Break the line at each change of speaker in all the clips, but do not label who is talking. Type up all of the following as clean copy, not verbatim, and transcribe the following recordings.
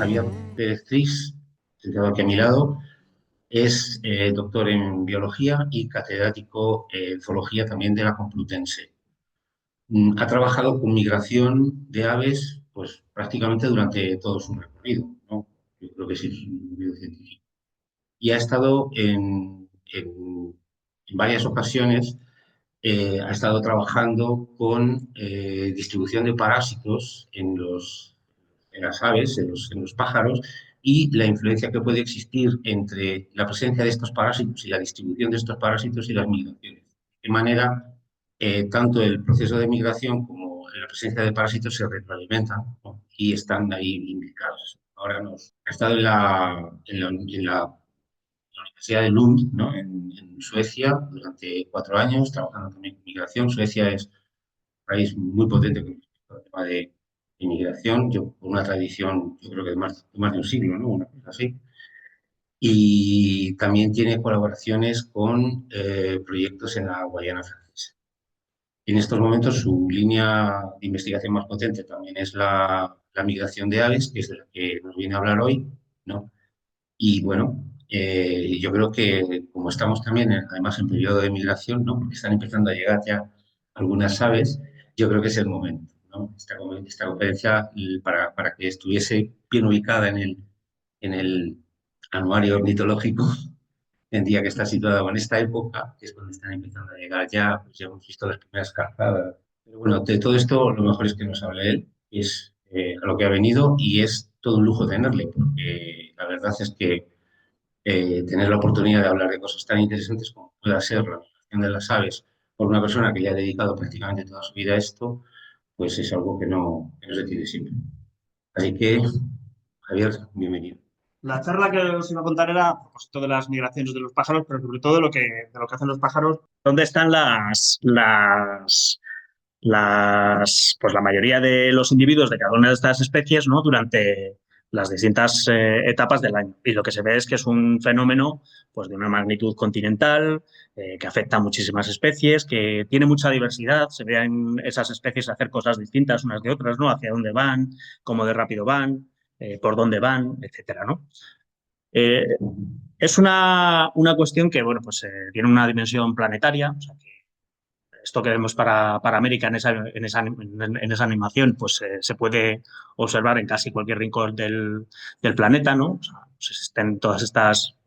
Javier Pérez Tris, sentado aquí a mi lado. Es doctor en biología y catedrático en zoología también de la Complutense. Ha trabajado con migración de aves pues, prácticamente durante todo su recorrido, ¿no? Yo creo que sí es un biocientífico. Y ha estado en varias ocasiones, ha estado trabajando con distribución de parásitos en las aves, en los pájaros, y la influencia que puede existir entre la presencia de estos parásitos y la distribución de estos parásitos y las migraciones. De qué manera tanto el proceso de migración como la presencia de parásitos se retroalimentan, ¿no? Y están ahí implicados. Ahora ha estado en la Universidad de Lund, ¿no? En Suecia, durante 4 años, trabajando también con migración. Suecia es un país muy potente con respecto al tema de inmigración, con una tradición, yo creo que de más de un siglo, ¿no? Una cosa así. Y también tiene colaboraciones con proyectos en la Guayana Francesa. En estos momentos su línea de investigación más potente también es la migración de aves, que es de la que nos viene a hablar hoy, ¿no? Y bueno, yo creo que como estamos también, además, en periodo de migración, ¿no? Porque están empezando a llegar ya algunas aves, yo creo que es el momento, ¿no? Esta conferencia, para que estuviese bien ubicada en el anuario ornitológico, tendría que estar situada en esta época, que es cuando están empezando a llegar ya, pues ya hemos visto las primeras cartadas. Pero bueno, de todo esto, lo mejor es que nos hable él, es a lo que ha venido, y es todo un lujo tenerle, porque la verdad es que tener la oportunidad de hablar de cosas tan interesantes como pueda ser la migración de las aves por una persona que le ha dedicado prácticamente toda su vida a esto, pues es algo que no se tiene siempre. Así que, Javier, bienvenido.
La charla que os iba a contar era a propósito de las migraciones de los pájaros, pero sobre todo de lo que hacen los pájaros. ¿Dónde están pues la mayoría de los individuos de cada una de estas especies, ¿no? Durante las distintas etapas del año? Y lo que se ve es que es un fenómeno pues, de una magnitud continental, que afecta a muchísimas especies, que tiene mucha diversidad. Se ve en esas especies hacer cosas distintas unas de otras, ¿no? Hacia dónde van, cómo de rápido van, por dónde van, etcétera, ¿no? Eh, es una cuestión que, bueno, pues tiene una dimensión planetaria. O sea, que esto que vemos para América en esa animación, pues se puede observar en casi cualquier rincón del planeta, ¿no? O sea, pues existen todas estas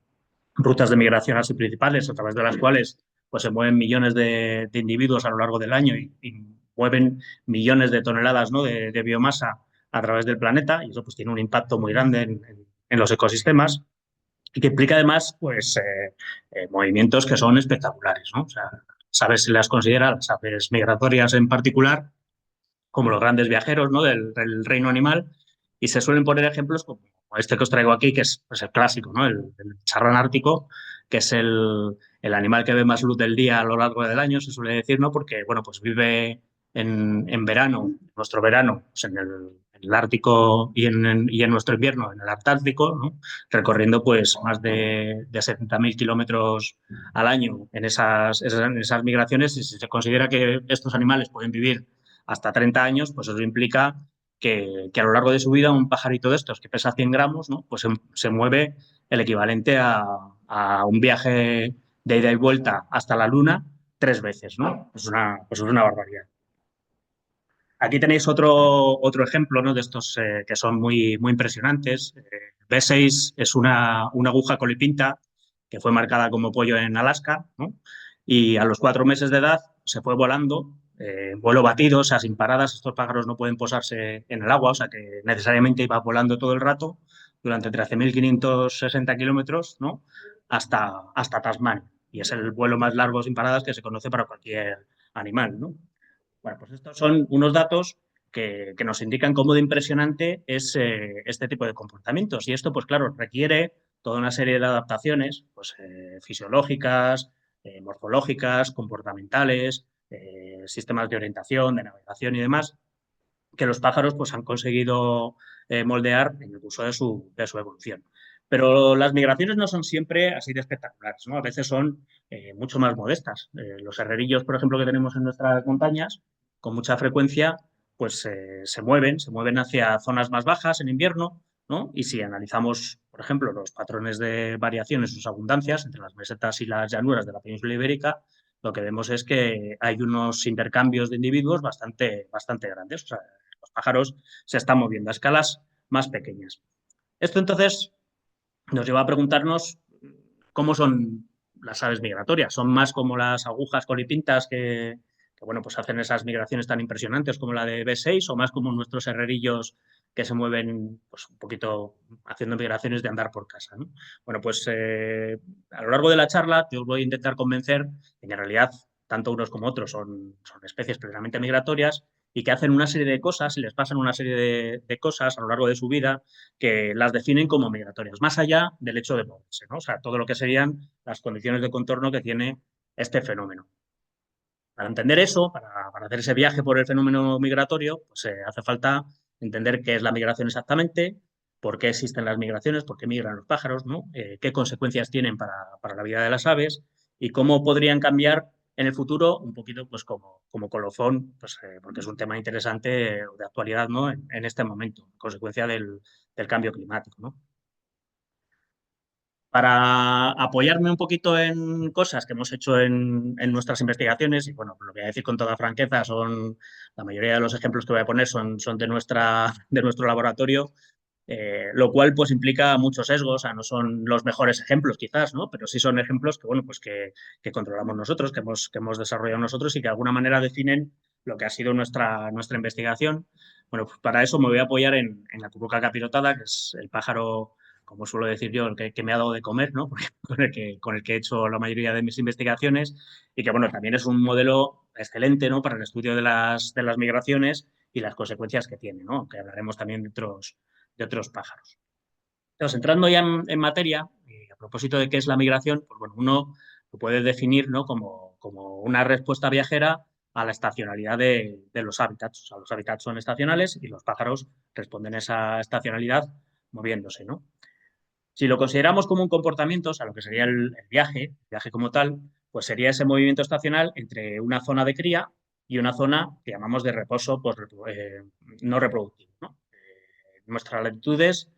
rutas de migración así principales, a través de las cuales pues, se mueven millones de individuos a lo largo del año y mueven millones de toneladas, ¿no? de biomasa a través del planeta, y eso pues tiene un impacto muy grande en los ecosistemas, y que implica además pues, movimientos que son espectaculares, ¿no? O sea, sabes, se las considera, las aves migratorias en particular, como los grandes viajeros, ¿no? del reino animal, y se suelen poner ejemplos como este que os traigo aquí, que es pues, el clásico, ¿no? El charrán ártico, que es el animal que ve más luz del día a lo largo del año, se suele decir, ¿no? Porque, bueno, pues vive en verano, nuestro verano, pues en el Ártico y en nuestro invierno en el Antártico, ¿no? Recorriendo pues más de 70.000 kilómetros al año en esas migraciones, y si se considera que estos animales pueden vivir hasta 30 años, pues eso implica que a lo largo de su vida un pajarito de estos que pesa 100 gramos, ¿no? Pues se mueve el equivalente a un viaje de ida y vuelta hasta la Luna 3 veces, ¿no? Pues es una barbaridad. Aquí tenéis otro ejemplo, ¿no? De estos que son muy, muy impresionantes. B6 es una aguja colipinta que fue marcada como pollo en Alaska, ¿no? Y a los 4 meses de edad se fue volando, vuelo batido, o sea, sin paradas. Estos pájaros no pueden posarse en el agua, o sea, que necesariamente iba volando todo el rato durante 13.560 kilómetros, ¿no? Hasta Tasmania. Y es el vuelo más largo sin paradas que se conoce para cualquier animal, ¿no? Bueno, pues estos son unos datos que nos indican cómo de impresionante es este tipo de comportamientos. Y esto, pues claro, requiere toda una serie de adaptaciones pues, fisiológicas, morfológicas, comportamentales, sistemas de orientación, de navegación y demás, que los pájaros pues, han conseguido moldear en el curso de su evolución. Pero las migraciones no son siempre así de espectaculares, ¿no? A veces son mucho más modestas. Los herrerillos, por ejemplo, que tenemos en nuestras montañas, con mucha frecuencia, pues se mueven hacia zonas más bajas en invierno, ¿no? Y si analizamos, por ejemplo, los patrones de variación en sus abundancias entre las mesetas y las llanuras de la península ibérica, lo que vemos es que hay unos intercambios de individuos bastante grandes. O sea, los pájaros se están moviendo a escalas más pequeñas. Esto entonces nos lleva a preguntarnos cómo son las aves migratorias. ¿Son más como las agujas colipintas que, bueno, pues hacen esas migraciones tan impresionantes como la de B6 o más como nuestros herrerillos que se mueven pues, un poquito haciendo migraciones de andar por casa, ¿no? Bueno, pues a lo largo de la charla yo os voy a intentar convencer de que en realidad tanto unos como otros son especies plenamente migratorias y que hacen una serie de cosas y les pasan una serie de cosas a lo largo de su vida que las definen como migratorias, más allá del hecho de moverse, ¿no? O sea, todo lo que serían las condiciones de contorno que tiene este fenómeno. Para entender eso, para hacer ese viaje por el fenómeno migratorio, pues hace falta entender qué es la migración exactamente, por qué existen las migraciones, por qué migran los pájaros, ¿no? Qué consecuencias tienen para la vida de las aves y cómo podrían cambiar en el futuro, un poquito pues como colofón, pues, porque es un tema interesante de actualidad, ¿no? En este momento, consecuencia del cambio climático, ¿no? Para apoyarme un poquito en cosas que hemos hecho en nuestras investigaciones, y bueno, lo voy a decir con toda franqueza, la mayoría de los ejemplos que voy a poner son de nuestro laboratorio, lo cual pues implica muchos sesgos, o sea, no son los mejores ejemplos quizás, ¿no? Pero sí son ejemplos que, bueno, pues que controlamos nosotros, que hemos desarrollado nosotros y que de alguna manera definen lo que ha sido nuestra investigación. Bueno, pues para eso me voy a apoyar en la curruca capirotada, que es el pájaro, como suelo decir yo, el que me ha dado de comer, ¿no? Porque con el que he hecho la mayoría de mis investigaciones y que, bueno, también es un modelo excelente, ¿no? Para el estudio de las migraciones y las consecuencias que tiene, ¿no? Que hablaremos también de otros pájaros. Entonces, entrando ya en materia, a propósito de qué es la migración, pues bueno, uno lo puede definir, ¿no? como una respuesta viajera a la estacionalidad de los hábitats. O sea, los hábitats son estacionales y los pájaros responden a esa estacionalidad moviéndose, ¿no? Si lo consideramos como un comportamiento, o sea, lo que sería el viaje como tal, pues sería ese movimiento estacional entre una zona de cría y una zona que llamamos de reposo pues, no reproductivo, ¿no? Nuestras latitudes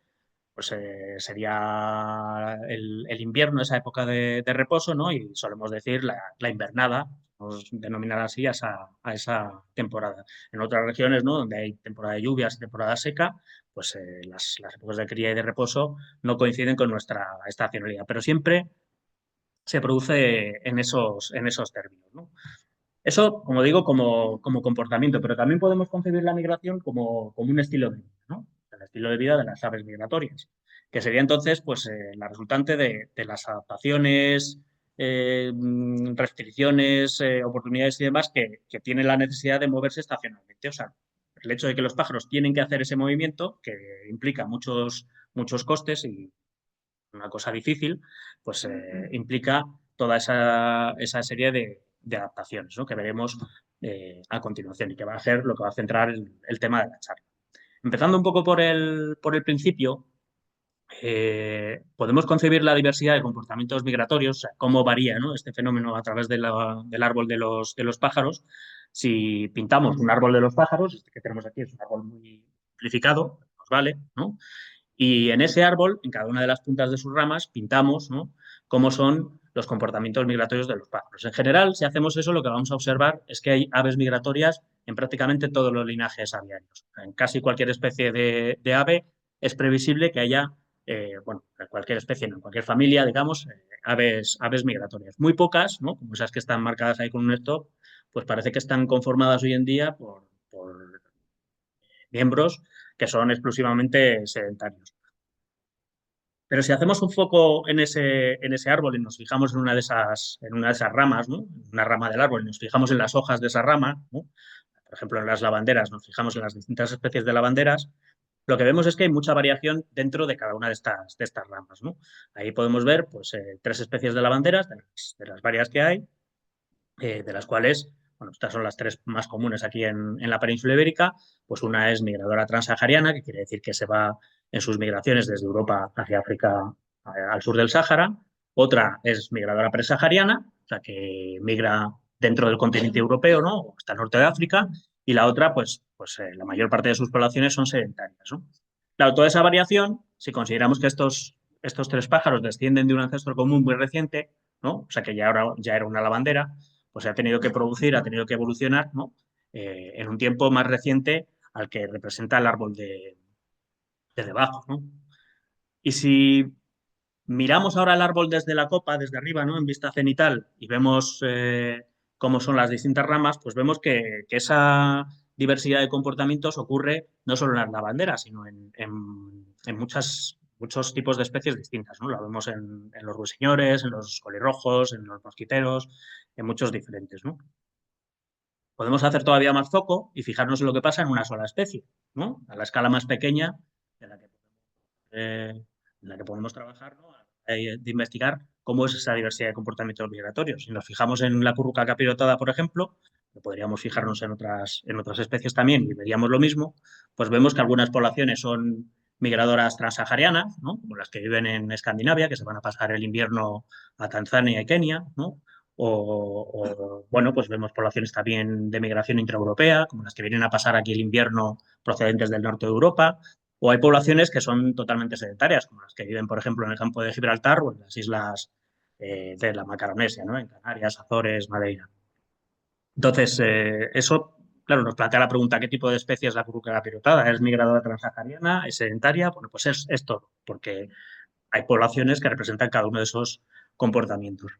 pues sería el invierno, esa época de reposo, ¿no? Y solemos decir la invernada, podemos denominar así a esa temporada. En otras regiones, ¿no? Donde hay temporada de lluvias y temporada seca, pues las épocas de cría y de reposo no coinciden con nuestra estacionalidad, pero siempre se produce en esos términos, ¿no? Eso, como digo, como comportamiento, pero también podemos concebir la migración como un estilo de vida, ¿no? El estilo de vida de las aves migratorias, que sería entonces pues, la resultante de las adaptaciones, restricciones, oportunidades y demás que tienen la necesidad de moverse estacionalmente. O sea, el hecho de que los pájaros tienen que hacer ese movimiento, que implica muchos costes y una cosa difícil, pues implica toda esa serie de adaptaciones, ¿no? Que veremos a continuación y que va a ser lo que va a centrar el tema de la charla. Empezando un poco por el principio, podemos concebir la diversidad de comportamientos migratorios, o sea, cómo varía, ¿no? Este fenómeno a través del árbol de los pájaros. Si pintamos un árbol de los pájaros, este que tenemos aquí es un árbol muy simplificado, nos vale, ¿no? Y en ese árbol, en cada una de las puntas de sus ramas, pintamos, ¿no? Cómo son los comportamientos migratorios de los pájaros. En general, si hacemos eso, lo que vamos a observar es que hay aves migratorias en prácticamente todos los linajes aviarios. En casi cualquier especie de ave es previsible que haya, bueno, en cualquier especie, no, en cualquier familia, digamos, aves migratorias. Muy pocas, ¿no? Como esas que están marcadas ahí con un stop, pues parece que están conformadas hoy en día por miembros que son exclusivamente sedentarios. Pero si hacemos un foco en ese árbol y nos fijamos en una de esas ramas, ¿no? En una rama del árbol, y nos fijamos en las hojas de esa rama, ¿no? Por ejemplo, en las lavanderas, nos fijamos en las distintas especies de lavanderas, lo que vemos es que hay mucha variación dentro de cada una de estas ramas, ¿no? Ahí podemos ver pues, tres especies de lavanderas, de las varias que hay, de las cuales, bueno, estas son las tres más comunes aquí en la península ibérica, pues una es migradora transsahariana, que quiere decir que se va en sus migraciones desde Europa hacia África al sur del Sáhara. Otra es migradora presahariana, o sea, que migra dentro del continente europeo, ¿no? Hasta el norte de África. Y la otra, pues la mayor parte de sus poblaciones son sedentarias, ¿no? Claro, toda esa variación, si consideramos que estos tres pájaros descienden de un ancestro común muy reciente, ¿no? O sea, que ya era una lavandera, pues se ha tenido que producir, ha tenido que evolucionar, ¿no? En un tiempo más reciente al que representa el árbol de debajo, ¿no? Y si miramos ahora el árbol desde la copa, desde arriba, ¿no? En vista cenital, y vemos cómo son las distintas ramas, pues vemos que esa diversidad de comportamientos ocurre no solo en las lavanderas, sino en muchos tipos de especies distintas, ¿no? Lo vemos en los ruiseñores, en los colirrojos, en los mosquiteros, en muchos diferentes, ¿no? Podemos hacer todavía más foco y fijarnos en lo que pasa en una sola especie, ¿no? A la escala más pequeña de la que podemos trabajar, ¿no? De investigar cómo es esa diversidad de comportamientos migratorios. Si nos fijamos en la curruca capirotada, por ejemplo, que podríamos fijarnos en otras especies también y veríamos lo mismo, pues vemos que algunas poblaciones son migradoras transsaharianas, ¿no? Como las que viven en Escandinavia, que se van a pasar el invierno a Tanzania y Kenia, ¿no? Bueno, pues vemos poblaciones también de migración intraeuropea, como las que vienen a pasar aquí el invierno procedentes del norte de Europa, o hay poblaciones que son totalmente sedentarias, como las que viven, por ejemplo, en el campo de Gibraltar o en las islas de la Macaronesia, ¿no? En Canarias, Azores, Madeira. Entonces, eso, claro, nos plantea la pregunta, ¿qué tipo de especie es la curruca capirotada? ¿Es migradora transsahariana? ¿Es sedentaria? Bueno, pues es todo, porque hay poblaciones que representan cada uno de esos comportamientos.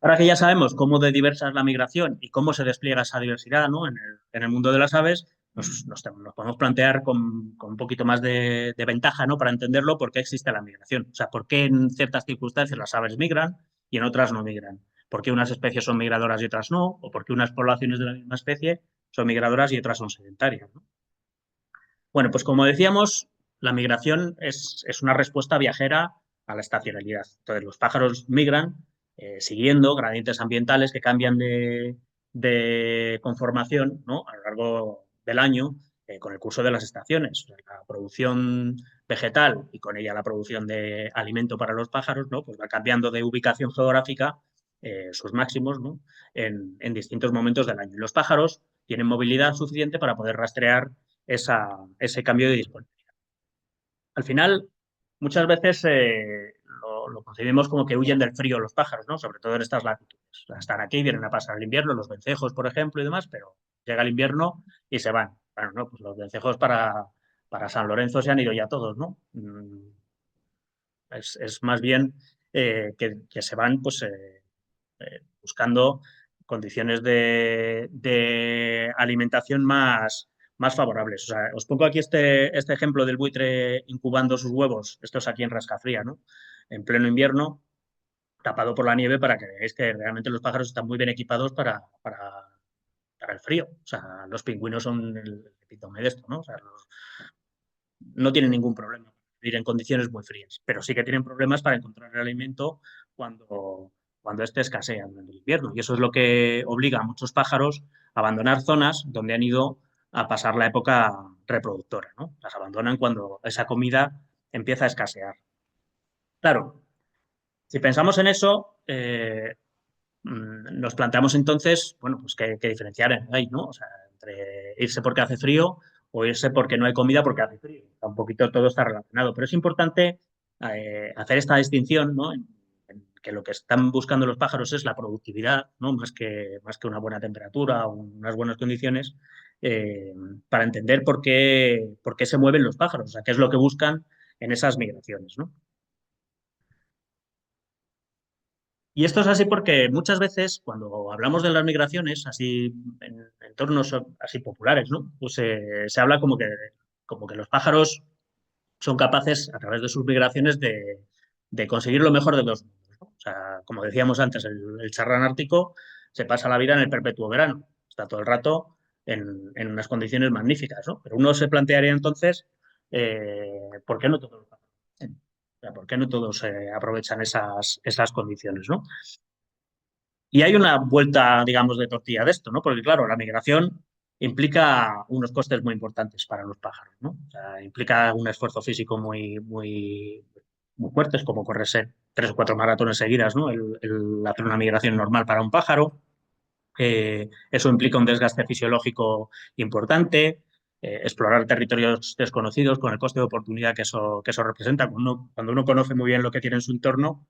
Ahora que ya sabemos cómo de diversa es la migración y cómo se despliega esa diversidad, ¿no? En el mundo de las aves, nos podemos plantear con un poquito más de ventaja, ¿no? Para entenderlo, por qué existe la migración. O sea, por qué en ciertas circunstancias las aves migran y en otras no migran. ¿Por qué unas especies son migradoras y otras no? ¿O por qué unas poblaciones de la misma especie son migradoras y otras son sedentarias, ¿no? Bueno, pues como decíamos, la migración es una respuesta viajera a la estacionalidad. Entonces, los pájaros migran siguiendo gradientes ambientales que cambian de conformación, ¿no? A lo largo del año con el curso de las estaciones. La producción vegetal y con ella la producción de alimento para los pájaros, ¿no? Pues va cambiando de ubicación geográfica sus máximos, ¿no? En distintos momentos del año. Y los pájaros tienen movilidad suficiente para poder rastrear ese cambio de disponibilidad. Al final, muchas veces lo concebimos como que huyen del frío los pájaros, ¿no? Sobre todo en estas latitudes. O sea, están aquí, vienen a pasar el invierno, los vencejos, por ejemplo, y demás, pero llega el invierno y se van. Bueno, no, pues los vencejos para San Lorenzo se han ido ya todos, ¿no? Es más bien que se van pues, buscando condiciones de alimentación más favorables. O sea, os pongo aquí este ejemplo del buitre incubando sus huevos. Esto es aquí en Rascafría, ¿no? En pleno invierno, tapado por la nieve para que veáis que realmente los pájaros están muy bien equipados para el frío. O sea, los pingüinos son el epítome de esto, ¿no? O sea, no tienen ningún problema vivir en condiciones muy frías, pero sí que tienen problemas para encontrar el alimento cuando éste escasea durante el invierno. Y eso es lo que obliga a muchos pájaros a abandonar zonas donde han ido a pasar la época reproductora, ¿no? Las abandonan cuando esa comida empieza a escasear. Claro, si pensamos en eso, nos planteamos entonces, bueno, pues qué diferenciar hay, ¿no? O sea, entre irse porque hace frío o irse porque no hay comida porque hace frío. Un poquito todo está relacionado, pero es importante hacer esta distinción, ¿no? En que lo que están buscando los pájaros es la productividad, ¿no? Más que una buena temperatura o unas buenas condiciones, eh, para entender por qué se mueven los pájaros, o sea, qué es lo que buscan en esas migraciones, ¿no? Y esto es así porque muchas veces cuando hablamos de las migraciones, así en entornos así populares, ¿no? Pues se habla como que los pájaros son capaces, a través de sus migraciones, de conseguir lo mejor de los mundos, ¿no? O sea, como decíamos antes, el charrán ártico se pasa la vida en el perpetuo verano, está todo el rato en unas condiciones magníficas, ¿no? Pero uno se plantearía entonces, ¿por qué no todos los pájaros? O sea, ¿por qué no todos aprovechan esas condiciones, ¿no? Y hay una vuelta, digamos, de tortilla de esto, ¿no? Porque, claro, la migración implica unos costes muy importantes para los pájaros, ¿no? O sea, implica un esfuerzo físico muy fuerte, como correrse 3 o 4 maratones seguidas, ¿no? El hacer una migración normal para un pájaro. Eso implica un desgaste fisiológico importante. explorar territorios desconocidos con el coste de oportunidad que eso representa. Cuando uno conoce muy bien lo que tiene en su entorno,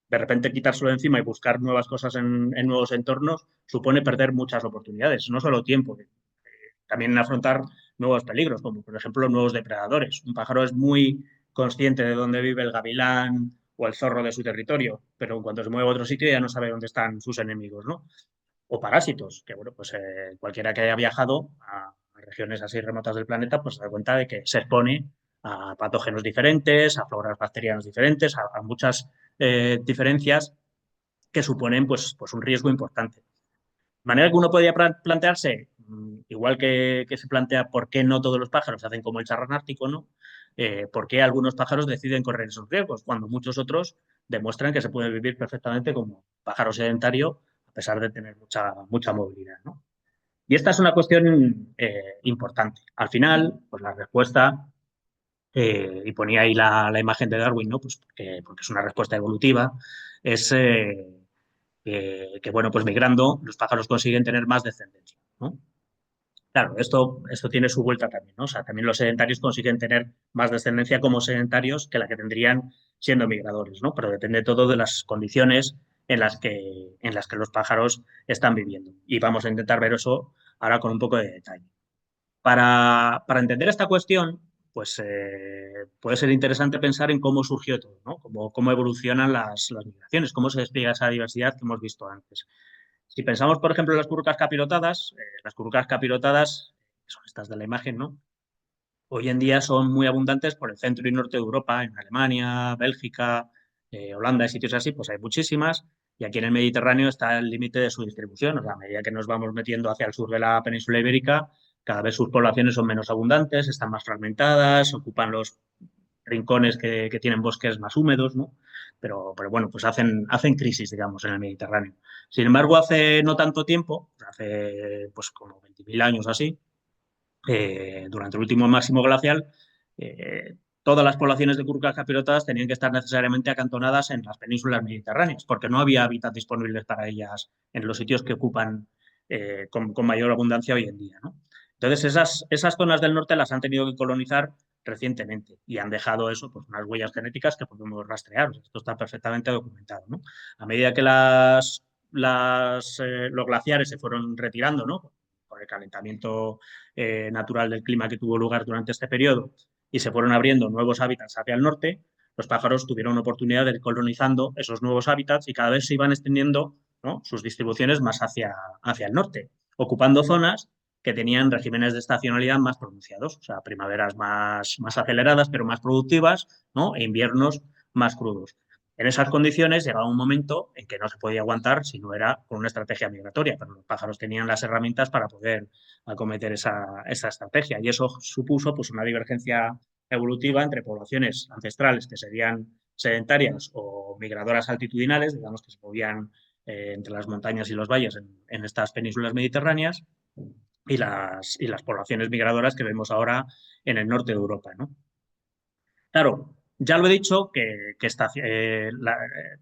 de repente quitárselo de encima y buscar nuevas cosas en nuevos entornos supone perder muchas oportunidades, no solo tiempo, también afrontar nuevos peligros, como por ejemplo nuevos depredadores. Un pájaro es muy consciente de dónde vive el gavilán o el zorro de su territorio, pero cuando se mueve a otro sitio ya no sabe dónde están sus enemigos, ¿no? O parásitos, que bueno, pues cualquiera que haya viajado a regiones así remotas del planeta, pues se da cuenta de que se expone a patógenos diferentes, a floras bacterianas diferentes, a muchas diferencias que suponen pues un riesgo importante. De manera que uno podría plantearse, igual que se plantea por qué no todos los pájaros hacen como el charrán ártico, ¿no? ¿Por qué algunos pájaros deciden correr esos riesgos cuando muchos otros demuestran que se puede vivir perfectamente como pájaro sedentario a pesar de tener mucha movilidad, ¿no? Y esta es una cuestión importante. Al final, pues la respuesta, y ponía ahí la imagen de Darwin, ¿no? Pues porque es una respuesta evolutiva, es que, bueno, pues migrando los pájaros consiguen tener más descendencia, ¿no? Claro, esto tiene su vuelta también, ¿no? O sea, también los sedentarios consiguen tener más descendencia como sedentarios que la que tendrían siendo migradores, ¿no? Pero depende todo de las condiciones en las que los pájaros están viviendo. Y vamos a intentar ver eso ahora con un poco de detalle. Para entender esta cuestión, pues puede ser interesante pensar en cómo surgió todo, ¿no? Cómo evolucionan las migraciones, cómo se despliega esa diversidad que hemos visto antes. Si pensamos, por ejemplo, en las currucas capirotadas, que son estas de la imagen, ¿no? Hoy en día son muy abundantes por el centro y norte de Europa, en Alemania, Bélgica, Holanda y sitios así, pues hay muchísimas. Y aquí en el Mediterráneo está el límite de su distribución. O sea, a medida que nos vamos metiendo hacia el sur de la península ibérica, cada vez sus poblaciones son menos abundantes, están más fragmentadas, ocupan los rincones que tienen bosques más húmedos, ¿no? Pero bueno, pues hacen crisis, digamos, en el Mediterráneo. Sin embargo, hace no tanto tiempo, hace pues como 20.000 años así, durante el último máximo glacial, todas las poblaciones de currucas capirotadas tenían que estar necesariamente acantonadas en las penínsulas mediterráneas, porque no había hábitat disponibles para ellas en los sitios que ocupan con mayor abundancia hoy en día, ¿no? Entonces, esas zonas del norte las han tenido que colonizar recientemente y han dejado eso, pues unas huellas genéticas que podemos rastrear. Esto está perfectamente documentado, ¿no? A medida que los glaciares se fueron retirando, ¿no? Por el calentamiento natural del clima que tuvo lugar durante este periodo y se fueron abriendo nuevos hábitats hacia el norte, los pájaros tuvieron oportunidad de ir colonizando esos nuevos hábitats y cada vez se iban extendiendo, ¿no?, sus distribuciones más hacia el norte, ocupando zonas que tenían regímenes de estacionalidad más pronunciados, o sea, primaveras más aceleradas pero más productivas, ¿no?, e inviernos más crudos. En esas condiciones llegaba un momento en que no se podía aguantar si no era con una estrategia migratoria, pero los pájaros tenían las herramientas para poder acometer esa estrategia y eso supuso pues, una divergencia evolutiva entre poblaciones ancestrales que serían sedentarias o migradoras altitudinales, digamos que se movían entre las montañas y los valles en estas penínsulas mediterráneas y las poblaciones migradoras que vemos ahora en el norte de Europa, ¿no? Claro, ya lo he dicho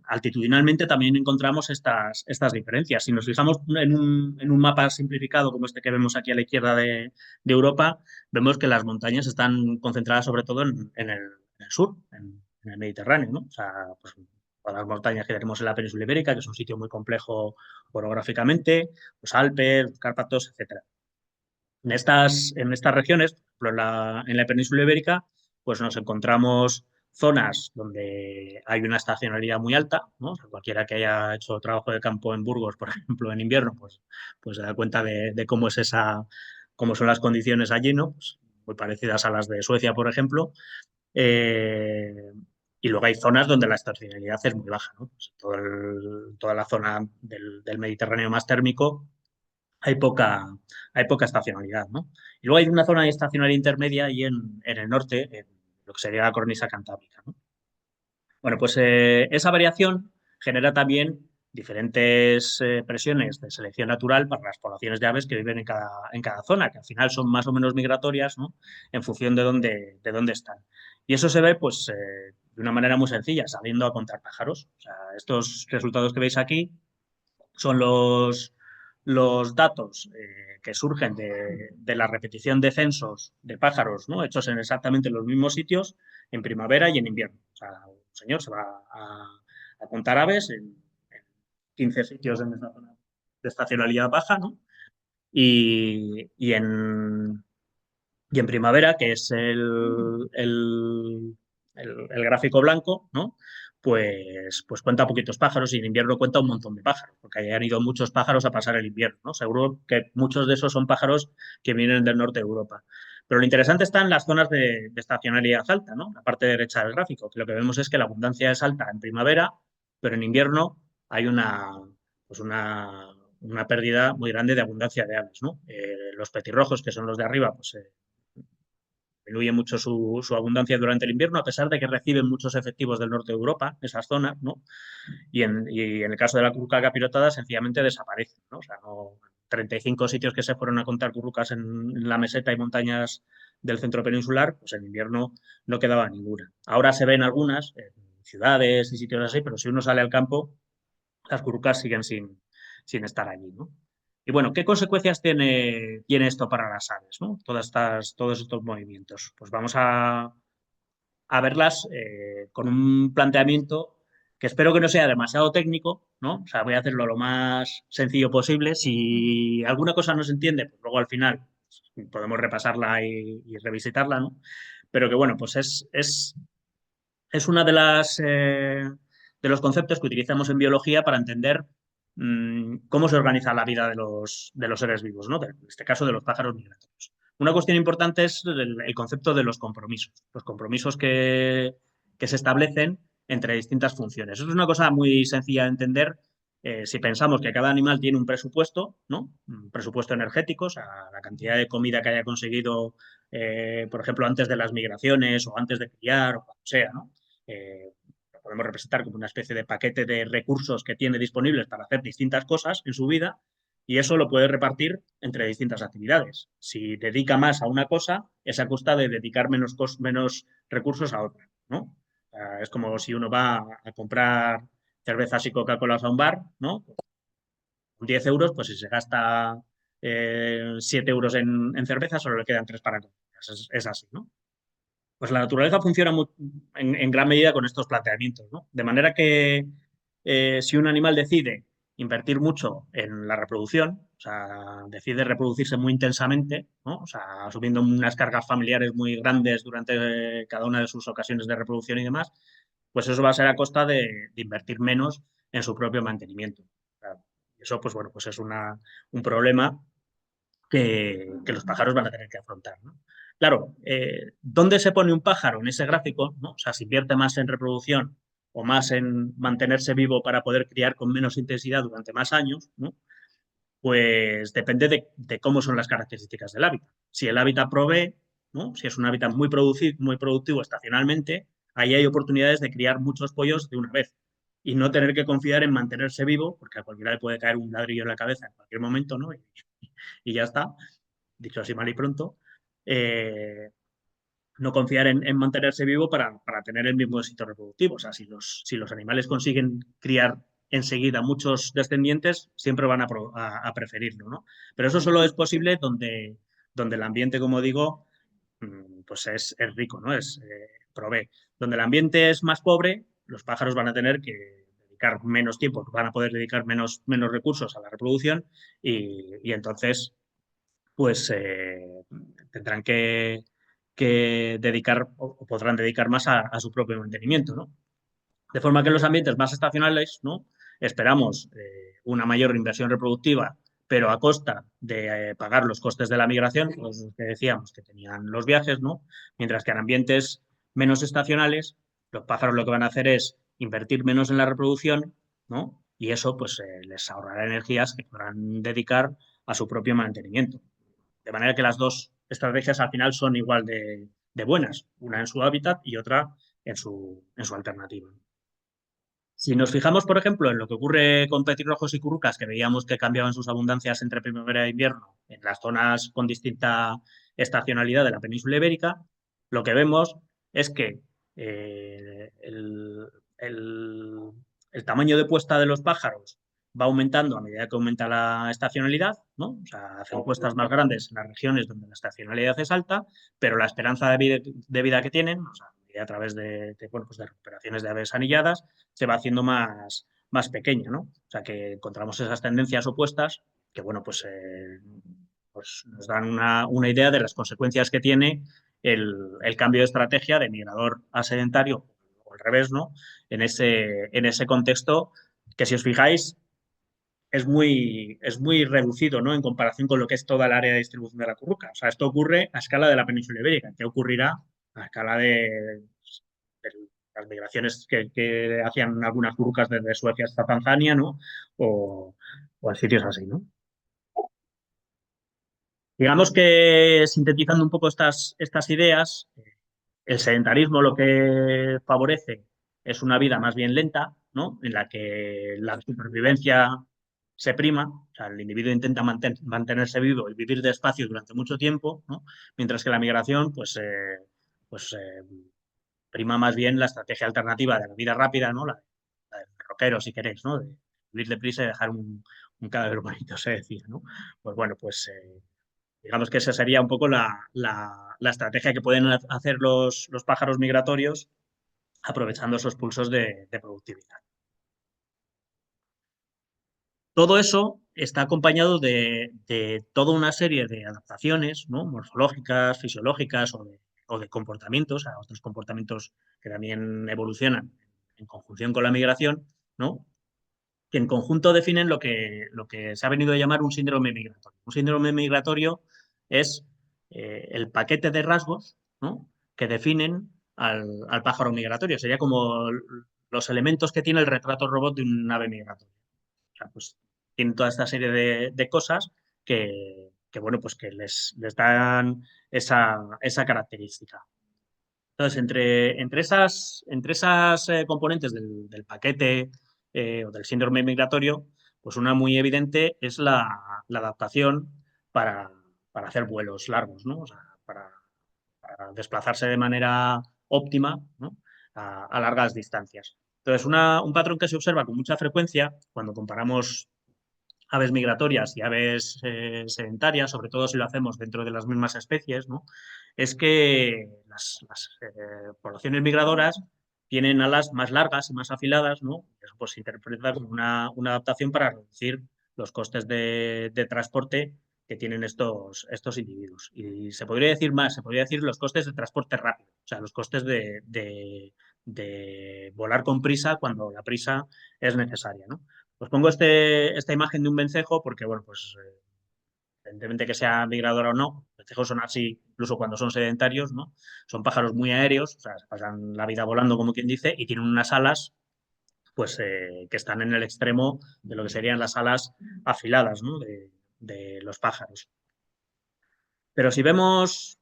altitudinalmente también encontramos estas diferencias. Si nos fijamos en un mapa simplificado como este que vemos aquí a la izquierda de Europa, vemos que las montañas están concentradas sobre todo en el sur, en el Mediterráneo, ¿no? O sea, pues, todas las montañas que tenemos en la península ibérica, que es un sitio muy complejo orográficamente, los Alpes, los Cárpatos, etcétera. En estas regiones, por ejemplo, en la península ibérica, pues nos encontramos zonas donde hay una estacionalidad muy alta, ¿no? O sea, cualquiera que haya hecho trabajo de campo en Burgos, por ejemplo, en invierno, pues se da cuenta de cómo son las condiciones allí, ¿no? Pues muy parecidas a las de Suecia, por ejemplo. Eh, y luego hay zonas donde la estacionalidad es muy baja, ¿no? Pues toda la zona del Mediterráneo más térmico hay poca estacionalidad, ¿no? Y luego hay una zona de estacionalidad intermedia ahí en el norte, en lo que sería la cornisa cantábrica, ¿no? Bueno, pues esa variación genera también diferentes presiones de selección natural para las poblaciones de aves que viven en cada zona, que al final son más o menos migratorias, ¿no?, en función de dónde están. Y eso se ve, pues, de una manera muy sencilla, saliendo a contar pájaros. O sea, estos resultados que veis aquí son los datos que surgen de la repetición de censos de pájaros, ¿no? Hechos en exactamente los mismos sitios en primavera y en invierno. O sea, un señor se va a contar aves en 15 sitios en esta zona de estacionalidad baja, ¿no? Y en primavera, que es el gráfico blanco, ¿no? Pues cuenta poquitos pájaros y en invierno cuenta un montón de pájaros, porque hayan ido muchos pájaros a pasar el invierno, ¿no? Seguro que muchos de esos son pájaros que vienen del norte de Europa. Pero lo interesante está en las zonas de estacionalidad alta, ¿no? La parte derecha del gráfico, que lo que vemos es que la abundancia es alta en primavera, pero en invierno hay pues una pérdida muy grande de abundancia de aves, ¿no? Los petirrojos, que son los de arriba, pues disminuye mucho su abundancia durante el invierno, a pesar de que reciben muchos efectivos del norte de Europa, esas zonas, ¿no? Y en el caso de la curruca capirotada, sencillamente desaparecen, ¿no? O sea, no, 35 sitios que se fueron a contar currucas en la meseta y montañas del centro peninsular, pues en invierno no quedaba ninguna. Ahora se ven algunas en ciudades y sitios así, pero si uno sale al campo, las currucas siguen sin estar allí, ¿no? Y bueno, ¿qué consecuencias tiene esto para las aves, ¿no? Todos estos movimientos. Pues vamos a verlas con un planteamiento que espero que no sea demasiado técnico, ¿no? O sea, voy a hacerlo lo más sencillo posible. Si alguna cosa no se entiende, pues luego al final podemos repasarla y revisitarla, ¿no? Pero que bueno, pues es una de los conceptos que utilizamos en biología para entender cómo se organiza la vida de los seres vivos, ¿no? En este caso, de los pájaros migratorios. Una cuestión importante es el concepto de los compromisos que se establecen entre distintas funciones. Eso es una cosa muy sencilla de entender si pensamos que cada animal tiene un presupuesto, ¿no? Un presupuesto energético, o sea, la cantidad de comida que haya conseguido, por ejemplo, antes de las migraciones o antes de criar o cuando sea, ¿no? Lo podemos representar como una especie de paquete de recursos que tiene disponibles para hacer distintas cosas en su vida y eso lo puede repartir entre distintas actividades. Si dedica más a una cosa, es a costa de dedicar menos recursos a otra, ¿no? Es como si uno va a comprar cervezas y Coca-Colas a un bar, ¿no? Con 10 euros, pues si se gasta 7 euros en cerveza, solo le quedan 3 para comer. Es así, ¿no? Pues la naturaleza funciona en gran medida con estos planteamientos, ¿no? De manera que si un animal decide invertir mucho en la reproducción, o sea, decide reproducirse muy intensamente, ¿no? O sea, asumiendo unas cargas familiares muy grandes durante cada una de sus ocasiones de reproducción y demás, pues eso va a ser a costa de invertir menos en su propio mantenimiento. O sea, eso, pues bueno, pues es un problema que los pájaros van a tener que afrontar, ¿no? Claro, ¿dónde se pone un pájaro en ese gráfico? ¿No? O sea, si invierte más en reproducción o más en mantenerse vivo para poder criar con menos intensidad durante más años, ¿no? Pues depende de cómo son las características del hábitat. Si el hábitat provee, ¿no? Si es un hábitat muy productivo estacionalmente, ahí hay oportunidades de criar muchos pollos de una vez y no tener que confiar en mantenerse vivo, porque a cualquiera le puede caer un ladrillo en la cabeza en cualquier momento, ¿no? Y ya está, dicho así mal y pronto, eh, no confiar en mantenerse vivo para tener el mismo éxito reproductivo. O sea, si los animales consiguen criar enseguida muchos descendientes, siempre van a preferirlo, ¿no? Pero eso solo es posible donde el ambiente, como digo, pues es rico, ¿no? Provee. Donde el ambiente es más pobre, los pájaros van a tener que dedicar menos tiempo, van a poder dedicar menos recursos a la reproducción y entonces pues tendrán que dedicar o podrán dedicar más a su propio mantenimiento, ¿no? De forma que en los ambientes más estacionales, ¿no? Esperamos una mayor inversión reproductiva, pero a costa de pagar los costes de la migración, los que decíamos que tenían los viajes, ¿no? Mientras que en ambientes menos estacionales, los pájaros lo que van a hacer es invertir menos en la reproducción, ¿no? Y eso pues les ahorrará energías que podrán dedicar a su propio mantenimiento. De manera que las dos estrategias al final son igual de buenas, una en su hábitat y otra en su alternativa. Si nos fijamos, por ejemplo, en lo que ocurre con petirrojos y currucas, que veíamos que cambiaban sus abundancias entre primavera e invierno en las zonas con distinta estacionalidad de la península ibérica, lo que vemos es que el, el tamaño de puesta de los pájaros va aumentando a medida que aumenta la estacionalidad, ¿no? O sea, hacen cuestas más grandes en las regiones donde la estacionalidad es alta, pero la esperanza de vida que tienen, o sea, a través bueno, pues de recuperaciones de aves anilladas, se va haciendo más pequeña, ¿no? O sea, que encontramos esas tendencias opuestas que, bueno, pues nos dan una idea de las consecuencias que tiene el cambio de estrategia de migrador a sedentario, o al revés, ¿no? En ese contexto que, si os fijáis, es muy reducido, ¿no? En comparación con lo que es toda el área de distribución de la curruca. O sea, esto ocurre a escala de la península ibérica. ¿Qué ocurrirá a escala de las migraciones que hacían algunas currucas desde Suecia hasta Tanzania, ¿no? O en sitios así, ¿no? Digamos que, sintetizando un poco estas ideas, el sedentarismo lo que favorece es una vida más bien lenta, ¿no? En la que la supervivencia se prima, o sea, el individuo intenta mantenerse vivo y vivir despacio durante mucho tiempo, ¿no? Mientras que la migración, pues prima más bien la estrategia alternativa de la vida rápida, ¿no? La del rockero, si queréis, ¿no? De vivir deprisa y dejar un cadáver bonito, se decía, ¿no? Pues bueno, digamos que esa sería un poco la estrategia que pueden hacer los pájaros migratorios aprovechando esos pulsos de productividad. Todo eso está acompañado de toda una serie de adaptaciones, ¿no? Morfológicas, fisiológicas o de comportamientos, a otros comportamientos que también evolucionan en conjunción con la migración, ¿no? Que en conjunto definen lo que se ha venido a llamar un síndrome migratorio. Un síndrome migratorio es el paquete de rasgos, ¿no? Que definen al pájaro migratorio. Sería como los elementos que tiene el retrato robot de un ave migratoria. O sea, pues tienen toda esta serie de cosas bueno, pues que les dan esa característica. Entonces, entre esas componentes del paquete o del síndrome migratorio, pues una muy evidente es la adaptación para, para hacer vuelos largos, ¿no? O sea, para desplazarse de manera óptima, ¿no? A largas distancias. Entonces, un patrón que se observa con mucha frecuencia cuando comparamos aves migratorias y aves sedentarias, sobre todo si lo hacemos dentro de las mismas especies, ¿no? Es que las poblaciones migradoras tienen alas más largas y más afiladas, ¿no? Eso pues se interpreta como una adaptación para reducir los costes de transporte que tienen estos individuos. Y se podría decir más, se podría decir los costes de transporte rápido, o sea, los costes de volar con prisa cuando la prisa es necesaria, ¿no? Os pongo esta imagen de un vencejo porque, bueno, pues evidentemente que sea migrador o no, los vencejos son así incluso cuando son sedentarios, ¿no? Son pájaros muy aéreos, o sea, se pasan la vida volando, como quien dice, y tienen unas alas, pues, que están en el extremo de lo que serían las alas afiladas, ¿no? De los pájaros. Pero si vemos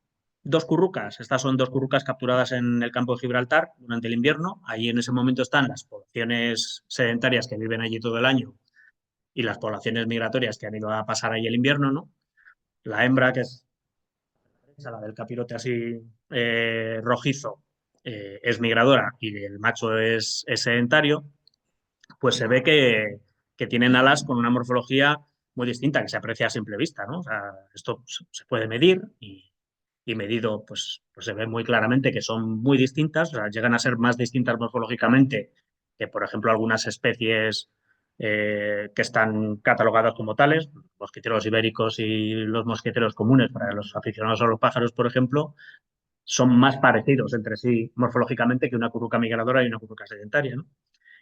dos currucas, estas son dos currucas capturadas en el campo de Gibraltar durante el invierno, ahí en ese momento están las poblaciones sedentarias que viven allí todo el año y las poblaciones migratorias que han ido a pasar ahí el invierno, ¿no? La hembra, que es la del capirote así rojizo, es migradora y el macho es sedentario, pues se ve que tienen alas con una morfología muy distinta, que se aprecia a simple vista, ¿no? O sea, esto se puede medir y medido, pues se ve muy claramente que son muy distintas, o sea, llegan a ser más distintas morfológicamente que, por ejemplo, algunas especies que están catalogadas como tales, mosquiteros ibéricos y los mosquiteros comunes, para los aficionados a los pájaros, por ejemplo, son más parecidos entre sí morfológicamente que una curruca migradora y una curruca sedentaria, ¿no?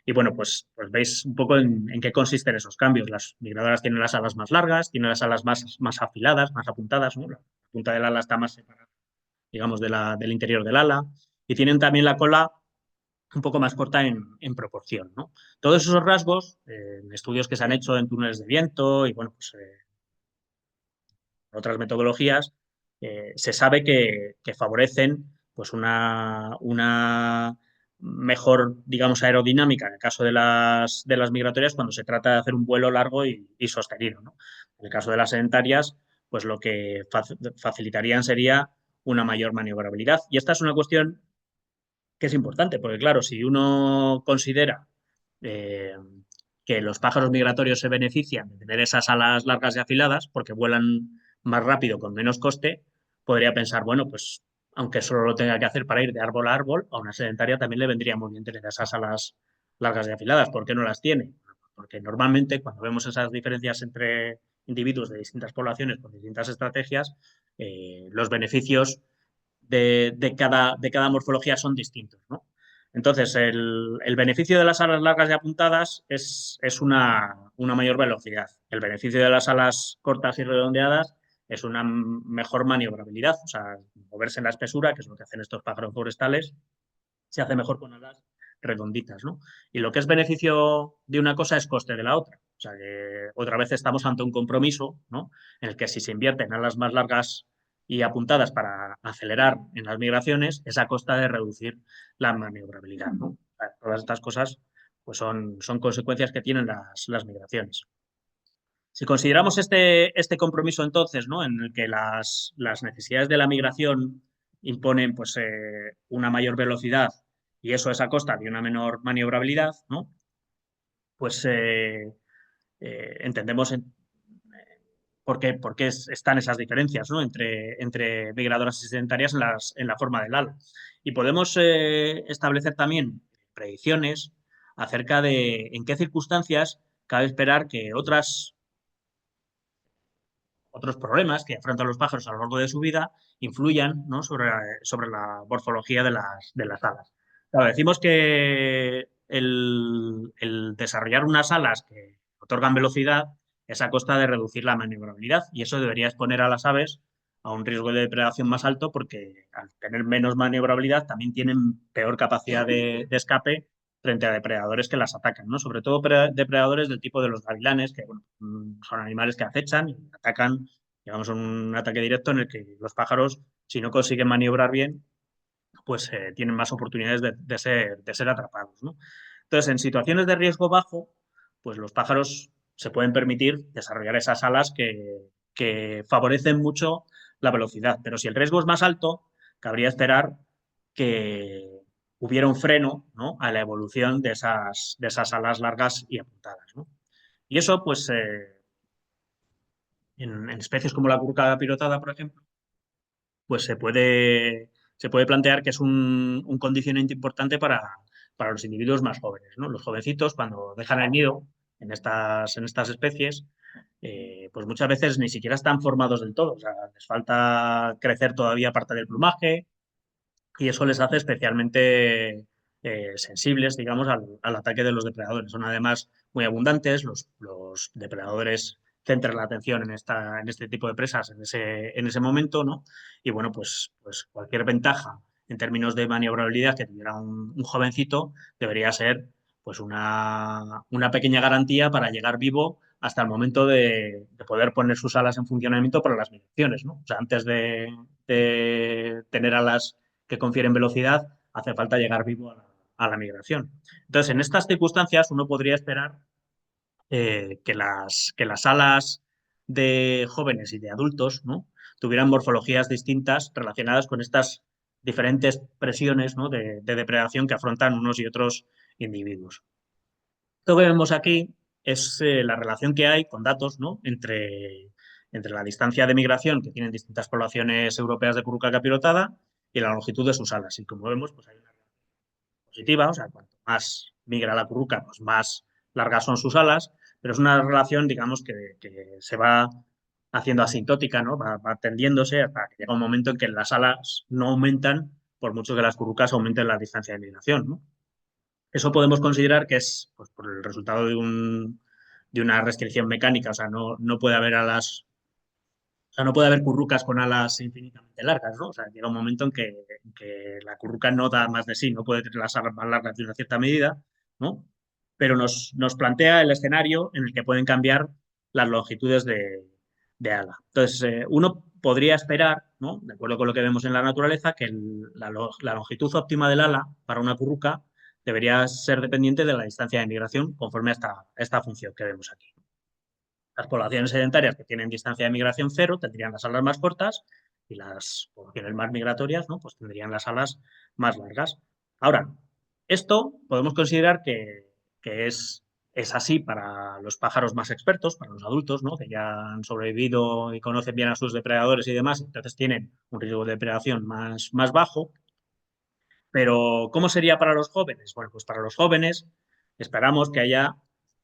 Y bueno, pues veis un poco en qué consisten esos cambios. Las migradoras tienen las alas más largas, tienen las alas más afiladas, más apuntadas, ¿no? La punta del ala está más separada, digamos, del interior del ala. Y tienen también la cola un poco más corta en proporción, ¿no? Todos esos rasgos, en estudios que se han hecho en túneles de viento y, bueno, pues otras metodologías, se sabe que favorecen pues una mejor, digamos, aerodinámica en el caso de las migratorias cuando se trata de hacer un vuelo largo y sostenido, ¿no? En el caso de las sedentarias, pues lo que facilitarían sería una mayor maniobrabilidad. Y esta es una cuestión que es importante, porque claro, si uno considera eh, que los pájaros migratorios se benefician de tener esas alas largas y afiladas porque vuelan más rápido con menos coste, podría pensar, bueno, pues aunque solo lo tenga que hacer para ir de árbol a árbol, a una sedentaria también le vendría muy bien tener esas alas largas y afiladas. ¿Por qué no las tiene? Porque normalmente cuando vemos esas diferencias entre individuos de distintas poblaciones con distintas estrategias, los beneficios de cada morfología son distintos, ¿no? Entonces, el beneficio de las alas largas y apuntadas es una mayor velocidad. El beneficio de las alas cortas y redondeadas es una mejor maniobrabilidad, o sea, moverse en la espesura, que es lo que hacen estos pájaros forestales, se hace mejor con alas redonditas, ¿no? Y lo que es beneficio de una cosa es coste de la otra. O sea, que otra vez estamos ante un compromiso, ¿no? En el que si se invierte en alas más largas y apuntadas para acelerar en las migraciones, es a costa de reducir la maniobrabilidad, ¿no? O sea, todas estas cosas pues son consecuencias que tienen las migraciones. Si consideramos este compromiso entonces, ¿no? En el que las necesidades de la migración imponen pues, una mayor velocidad y eso es a costa de una menor maniobrabilidad, ¿no? Pues entendemos por qué están esas diferencias, ¿no? entre migradoras y sedentarias en la forma del ala. Y podemos establecer también predicciones acerca de en qué circunstancias cabe esperar que otros problemas que afrontan los pájaros a lo largo de su vida influyan, ¿no? sobre la morfología de las alas. Claro, decimos que el desarrollar unas alas que otorgan velocidad es a costa de reducir la maniobrabilidad y eso debería exponer a las aves a un riesgo de depredación más alto porque al tener menos maniobrabilidad también tienen peor capacidad de escape frente a depredadores que las atacan, ¿no? Sobre todo depredadores del tipo de los gavilanes, que bueno, son animales que acechan y atacan, digamos, un ataque directo en el que los pájaros, si no consiguen maniobrar bien, pues tienen más oportunidades de ser atrapados, ¿no? Entonces, en situaciones de riesgo bajo, pues los pájaros se pueden permitir desarrollar esas alas que favorecen mucho la velocidad, pero si el riesgo es más alto, cabría esperar que hubiera un freno, ¿no? a la evolución de esas alas largas y apuntadas, ¿no? Y eso, pues, en especies como la curca pirotada, por ejemplo, pues se puede plantear que es un condicionante importante para los individuos más jóvenes, ¿no? Los jovencitos, cuando dejan el nido en estas especies, pues muchas veces ni siquiera están formados del todo. O sea, les falta crecer todavía parte del plumaje, y eso les hace especialmente sensibles, digamos, al ataque de los depredadores. Son además muy abundantes, los depredadores centran la atención en este tipo de presas en ese momento, ¿no? Y bueno, pues cualquier ventaja en términos de maniobrabilidad que tuviera un jovencito debería ser pues una pequeña garantía para llegar vivo hasta el momento de poder poner sus alas en funcionamiento para las migraciones, ¿no? O sea, antes de tener alas que confieren velocidad, hace falta llegar vivo a la migración. Entonces, en estas circunstancias, uno podría esperar que las alas de jóvenes y de adultos, ¿no? tuvieran morfologías distintas relacionadas con estas diferentes presiones, ¿no? de depredación que afrontan unos y otros individuos. Esto que vemos aquí es la relación que hay con datos, ¿no? entre la distancia de migración que tienen distintas poblaciones europeas de curruca capirotada y la longitud de sus alas. Y como vemos, pues hay una relación positiva, o sea, cuanto más migra la curruca, pues más largas son sus alas, pero es una relación, digamos, que se va haciendo asintótica, ¿no? Va tendiéndose hasta que llega un momento en que las alas no aumentan por mucho que las currucas aumenten la distancia de migración, ¿no? Eso podemos considerar que es pues, por el resultado de una restricción mecánica, o sea, no puede haber alas, o sea, no puede haber currucas con alas infinitamente largas, ¿no? O sea, llega un momento en que la curruca no da más de sí, no puede tener las alas más largas de una cierta medida, ¿no? Pero nos plantea el escenario en el que pueden cambiar las longitudes de ala. Entonces, uno podría esperar, ¿no? De acuerdo con lo que vemos en la naturaleza, que la longitud óptima del ala para una curruca debería ser dependiente de la distancia de migración conforme a esta función que vemos aquí. Las poblaciones sedentarias que tienen distancia de migración cero tendrían las alas más cortas y las poblaciones más migratorias, ¿no? pues tendrían las alas más largas. Ahora, esto podemos considerar que es Es así para los pájaros más expertos, para los adultos, ¿no? Que ya han sobrevivido y conocen bien a sus depredadores y demás, entonces tienen un riesgo de depredación más bajo. Pero, ¿cómo sería para los jóvenes? Bueno, pues para los jóvenes esperamos que haya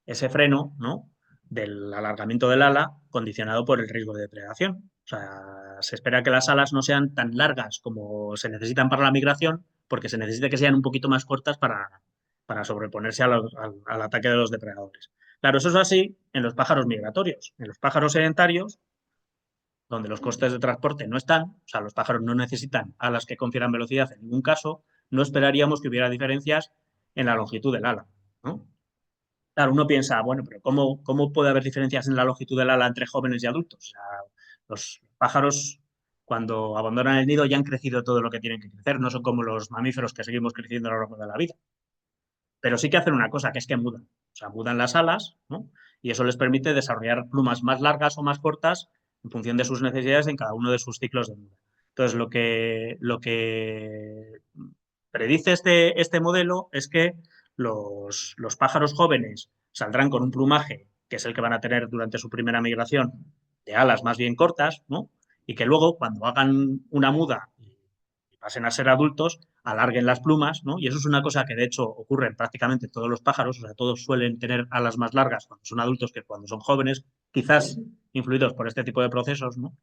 ese freno, ¿no? Del alargamiento del ala condicionado por el riesgo de depredación. O sea, se espera que las alas no sean tan largas como se necesitan para la migración, porque se necesita que sean un poquito más cortas para sobreponerse al ataque de los depredadores. Claro, eso es así en los pájaros migratorios. En los pájaros sedentarios, donde los costes de transporte no están, o sea, los pájaros no necesitan alas que confieran velocidad en ningún caso, no esperaríamos que hubiera diferencias en la longitud del ala, ¿no? Claro, uno piensa, bueno, pero ¿cómo puede haber diferencias en la longitud del ala entre jóvenes y adultos? O sea, los pájaros cuando abandonan el nido ya han crecido todo lo que tienen que crecer, no son como los mamíferos que seguimos creciendo a lo largo de la vida. Pero sí que hacen una cosa, que es que mudan. O sea, mudan las alas, ¿no? Y eso les permite desarrollar plumas más largas o más cortas en función de sus necesidades en cada uno de sus ciclos de muda. Entonces, lo que predice este modelo es que los pájaros jóvenes saldrán con un plumaje, que es el que van a tener durante su primera migración, de alas más bien cortas, ¿no? Y que luego, cuando hagan una muda y pasen a ser adultos, alarguen las plumas, ¿no? Y eso es una cosa que de hecho ocurre en prácticamente todos los pájaros, o sea, todos suelen tener alas más largas cuando son adultos que cuando son jóvenes, quizás influidos por este tipo de procesos, ¿no?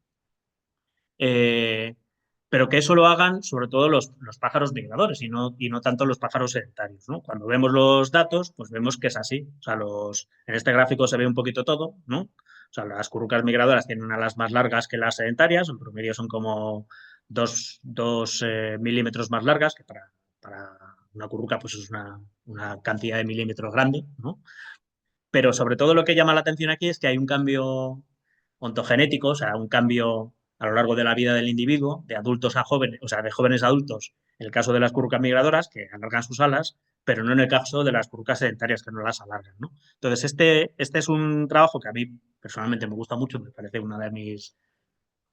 Eh, pero que eso lo hagan sobre todo los pájaros migradores y no tanto los pájaros sedentarios, ¿no? Cuando vemos los datos, pues vemos que es así. O sea, en este gráfico se ve un poquito todo, ¿no? O sea, las currucas migradoras tienen alas más largas que las sedentarias, en promedio son como dos milímetros más largas, que para una curruca pues es una cantidad de milímetros grande, ¿no? Pero sobre todo lo que llama la atención aquí es que hay un cambio ontogenético, o sea, un cambio a lo largo de la vida del individuo, de adultos a jóvenes, o sea, de jóvenes a adultos, en el caso de las currucas migradoras, que alargan sus alas, pero no en el caso de las currucas sedentarias, que no las alargan, ¿no? Entonces, este es un trabajo que a mí personalmente me gusta mucho, me parece una de mis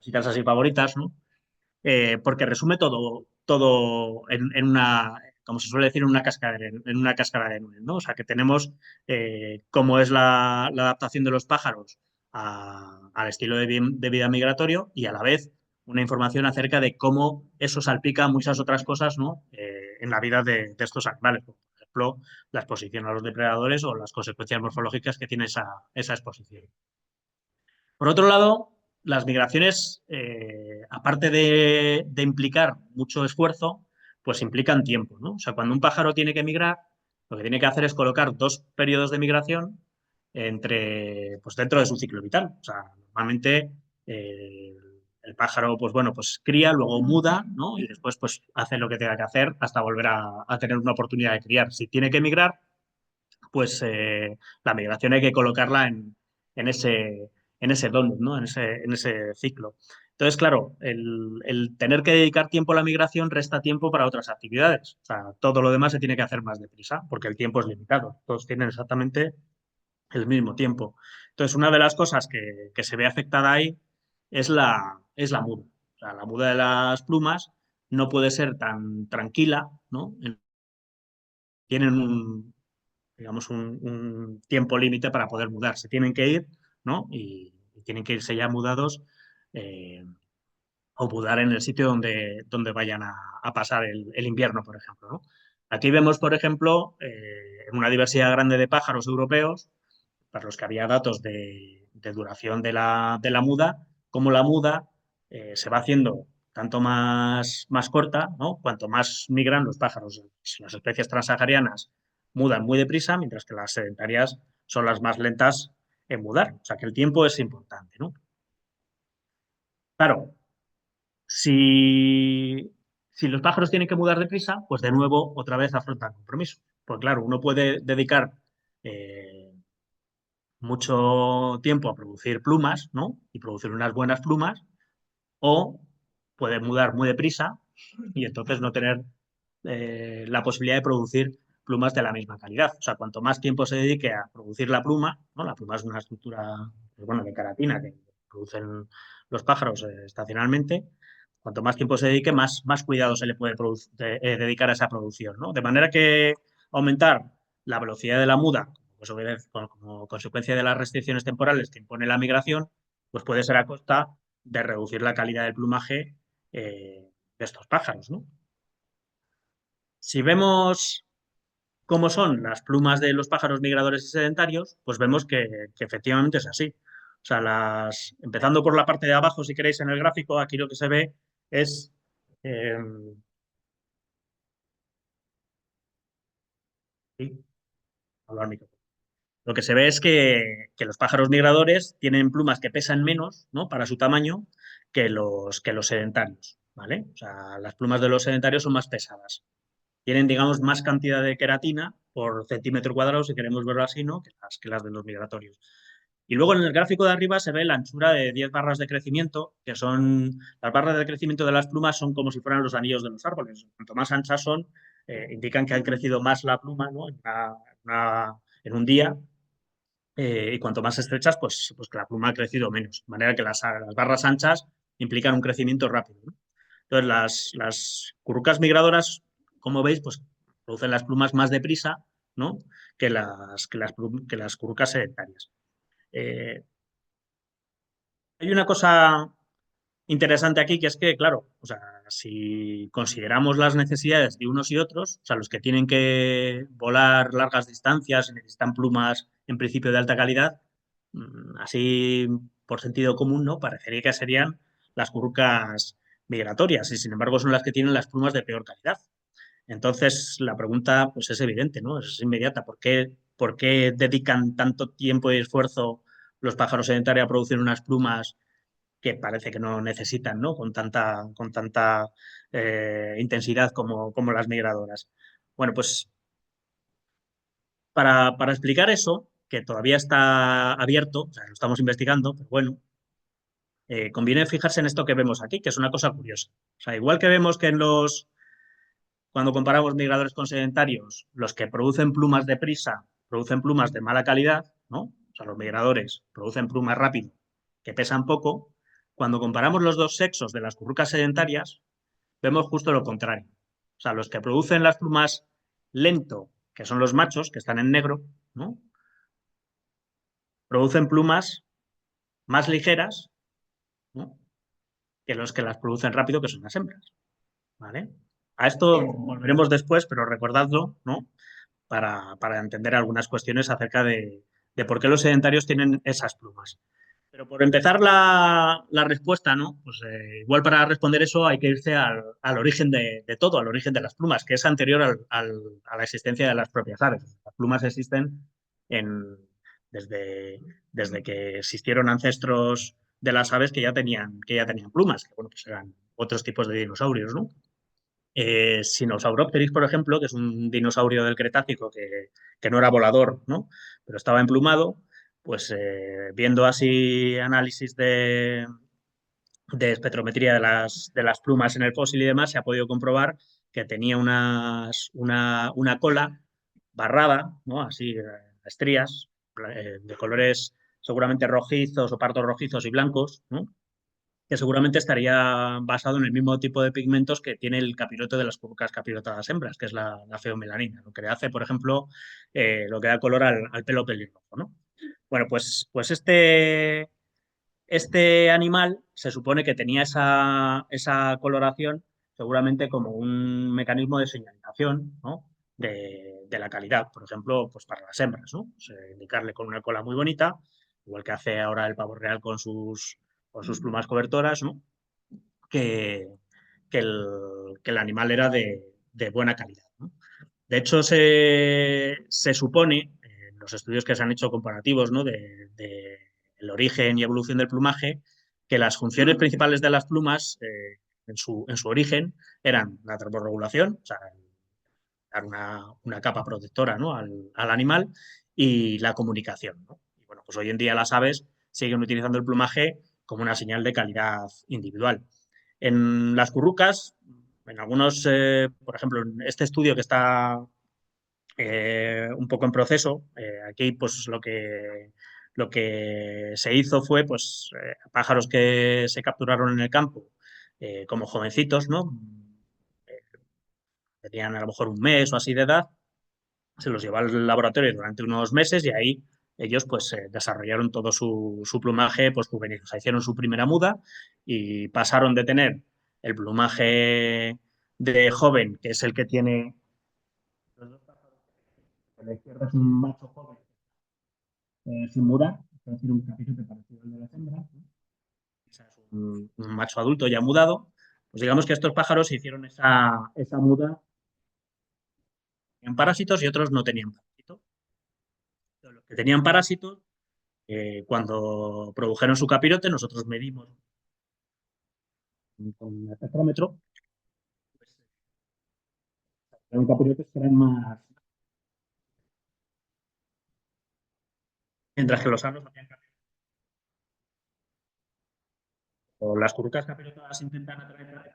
citas así favoritas, ¿no? Porque resume todo en una, como se suele decir, en una cáscara de nuez, ¿no? O sea, que tenemos cómo es la adaptación de los pájaros al estilo de vida migratorio y a la vez una información acerca de cómo eso salpica muchas otras cosas, ¿no? En la vida de estos animales, por ejemplo, la exposición a los depredadores o las consecuencias morfológicas que tiene esa exposición. Por otro lado, las migraciones, aparte de implicar mucho esfuerzo, pues implican tiempo, ¿no? O sea, cuando un pájaro tiene que migrar, lo que tiene que hacer es colocar dos periodos de migración pues dentro de su ciclo vital. O sea, normalmente eh, el pájaro, pues bueno, pues cría, luego muda, ¿no? Y después pues hace lo que tenga que hacer hasta volver a tener una oportunidad de criar. Si tiene que migrar, pues la migración hay que colocarla en ese donut, ¿no? En ese ciclo. Entonces, claro, el tener que dedicar tiempo a la migración resta tiempo para otras actividades. O sea, todo lo demás se tiene que hacer más deprisa porque el tiempo es limitado. Todos tienen exactamente el mismo tiempo. Entonces, una de las cosas que se ve afectada ahí es la muda. O sea, la muda de las plumas no puede ser tan tranquila, ¿no? Tienen digamos, un tiempo límite para poder mudarse. Tienen que ir, ¿no? Y tienen que irse ya mudados eh, o mudar en el sitio donde vayan a pasar el invierno, por ejemplo, ¿no? Aquí vemos, por ejemplo, una diversidad grande de pájaros europeos, para los que había datos de duración de la muda, cómo la muda se va haciendo tanto más corta, ¿no? Cuanto más migran los pájaros. Las especies transsaharianas mudan muy deprisa, mientras que las sedentarias son las más lentas en mudar. O sea que el tiempo es importante, ¿no? Claro, si los pájaros tienen que mudar deprisa, pues de nuevo otra vez afrontan compromiso. Pues claro, uno puede dedicar eh, mucho tiempo a producir plumas, ¿no? Y producir unas buenas plumas, o puede mudar muy deprisa y entonces no tener la posibilidad de producir plumas de la misma calidad. O sea, cuanto más tiempo se dedique a producir la pluma, ¿no? La pluma es una estructura, pues bueno, de queratina que producen los pájaros estacionalmente. Cuanto más tiempo se dedique, más cuidado se le puede dedicar a esa producción, ¿no? De manera que aumentar la velocidad de la muda, pues como consecuencia de las restricciones temporales que impone la migración, pues puede ser a costa de reducir la calidad del plumaje de estos pájaros, ¿no? Si vemos cómo son las plumas de los pájaros migradores y sedentarios, pues vemos que efectivamente es así. O sea, empezando por la parte de abajo, si queréis, en el gráfico, aquí lo que se ve es eh, sí, hablo al micrófono. Lo que se ve es que los pájaros migradores tienen plumas que pesan menos, ¿no? Para su tamaño que los sedentarios, ¿vale? O sea, las plumas de los sedentarios son más pesadas. Tienen, digamos, más cantidad de queratina por centímetro cuadrado, si queremos verlo así, ¿no? Que las de los migratorios. Y luego en el gráfico de arriba se ve la anchura de 10 barras de crecimiento, que son las barras de crecimiento de las plumas son como si fueran los anillos de los árboles. Cuanto más anchas son, indican que han crecido más la pluma, ¿no? En un día, y cuanto más estrechas, pues que la pluma ha crecido menos. De manera que las barras anchas implican un crecimiento rápido, ¿no? Entonces, las currucas migradoras, como veis, pues producen las plumas más deprisa, ¿no? que las currucas sedentarias. Eh, Hay una cosa interesante aquí que es que, claro, o sea, si consideramos las necesidades de unos y otros, o sea, los que tienen que volar largas distancias y necesitan plumas en principio de alta calidad, así por sentido común, ¿no? Parecería que serían las currucas migratorias y sin embargo son las que tienen las plumas de peor calidad. Entonces, la pregunta pues es evidente, ¿no? Es inmediata. ¿Por qué dedican tanto tiempo y esfuerzo los pájaros sedentarios a producir unas plumas que parece que no necesitan, ¿no? Con tanta intensidad como las migradoras? Bueno, pues para explicar eso, que todavía está abierto, o sea, lo estamos investigando, pero bueno, conviene fijarse en esto que vemos aquí, que es una cosa curiosa. O sea, igual que vemos que cuando comparamos migradores con sedentarios, los que producen plumas de prisa producen plumas de mala calidad, ¿no? O sea, los migradores producen plumas rápido, que pesan poco. Cuando comparamos los dos sexos de las currucas sedentarias, vemos justo lo contrario. O sea, los que producen las plumas lento, que son los machos, que están en negro, ¿no? Producen plumas más ligeras, ¿no? Que los que las producen rápido, que son las hembras, ¿vale? A esto volveremos después, pero recordadlo, ¿no? Para entender algunas cuestiones acerca de por qué los sedentarios tienen esas plumas. Pero por empezar la respuesta, ¿no? Pues igual para responder eso hay que irse al origen de todo, al origen de las plumas, que es anterior a la existencia de las propias aves. Las plumas existen en, desde, desde que existieron ancestros de las aves que ya tenían plumas, que bueno, pues eran otros tipos de dinosaurios, ¿no? Sinosauropteryx, por ejemplo, que es un dinosaurio del Cretácico que no era volador, ¿no? Pero estaba emplumado, pues viendo así análisis de espectrometría de las plumas en el fósil y demás, se ha podido comprobar que tenía una cola barrada, ¿no? Así, estrías, de colores seguramente rojizos o pardos rojizos y blancos, ¿no? Que seguramente estaría basado en el mismo tipo de pigmentos que tiene el capirote de las currucas capirotadas hembras, que es la feomelanina, lo que le hace, por ejemplo, lo que da color al pelo pelirrojo, ¿no? Bueno, pues este animal se supone que tenía esa coloración seguramente como un mecanismo de señalización, ¿no? de la calidad, por ejemplo, pues para las hembras, ¿no? Pues, indicarle con una cola muy bonita, igual que hace ahora el pavo real con sus plumas cobertoras, ¿no? que, que el animal era de buena calidad, ¿no? De hecho, se supone, en los estudios que se han hecho comparativos, ¿no? de el origen y evolución del plumaje, que las funciones principales de las plumas en su origen eran la termorregulación, o sea, dar una capa protectora, ¿no? al animal, y la comunicación, ¿no? Y bueno, pues hoy en día las aves siguen utilizando el plumaje como una señal de calidad individual. En las currucas, en algunos, por ejemplo, en este estudio que está un poco en proceso, aquí pues lo que se hizo fue pues pájaros que se capturaron en el campo como jovencitos, ¿no? Tenían a lo mejor un mes o así de edad, se los llevó al laboratorio durante unos meses y ahí ellos pues desarrollaron todo su plumaje pues juvenil. O sea, hicieron su primera muda y pasaron de tener el plumaje de joven, que es el que tiene los dos pájaros. A la izquierda es un macho joven sin mudar, es decir, un capirote parecido al de las hembras, ¿no? Es un macho adulto ya mudado. Pues digamos que estos pájaros hicieron esa muda en parásitos y otros no tenían parásitos. Los que tenían parásitos, cuando produjeron su capirote, nosotros medimos con un espectrómetro, pues eran capirotes que eran más, mientras que los sanos hacían capirotes. O las currucas capirotadas intentan atraer,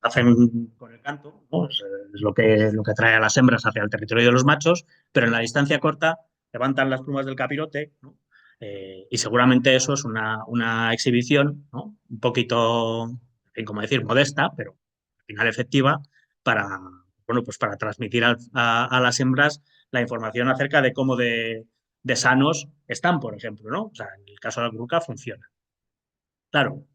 hacen con el canto, ¿no? Es lo que atrae a las hembras hacia el territorio de los machos, pero en la distancia corta levantan las plumas del capirote, ¿no? Y seguramente eso es una exhibición, ¿no? Un poquito, en fin, como decir, modesta, pero al final efectiva para, bueno, pues para transmitir a las hembras la información acerca de cómo de sanos están, por ejemplo, ¿no? O sea, en el caso de la curruca funciona. Claro,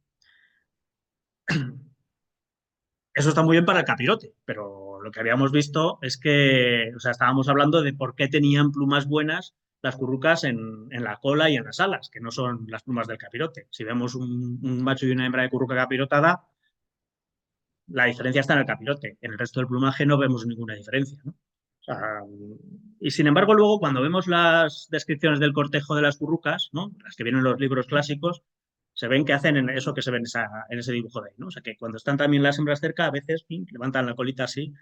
eso está muy bien para el capirote, pero lo que habíamos visto es que, o sea, estábamos hablando de por qué tenían plumas buenas las currucas en la cola y en las alas, que no son las plumas del capirote. Si vemos un macho y una hembra de curruca capirotada, la diferencia está en el capirote. En el resto del plumaje no vemos ninguna diferencia, ¿no? O sea, y sin embargo, luego cuando vemos las descripciones del cortejo de las currucas, ¿no? Las que vienen en los libros clásicos, se ven que hacen en eso que se ve en ese dibujo de ahí, ¿no? O sea, que cuando están también las hembras cerca, a veces ¡pin! Levantan la colita así,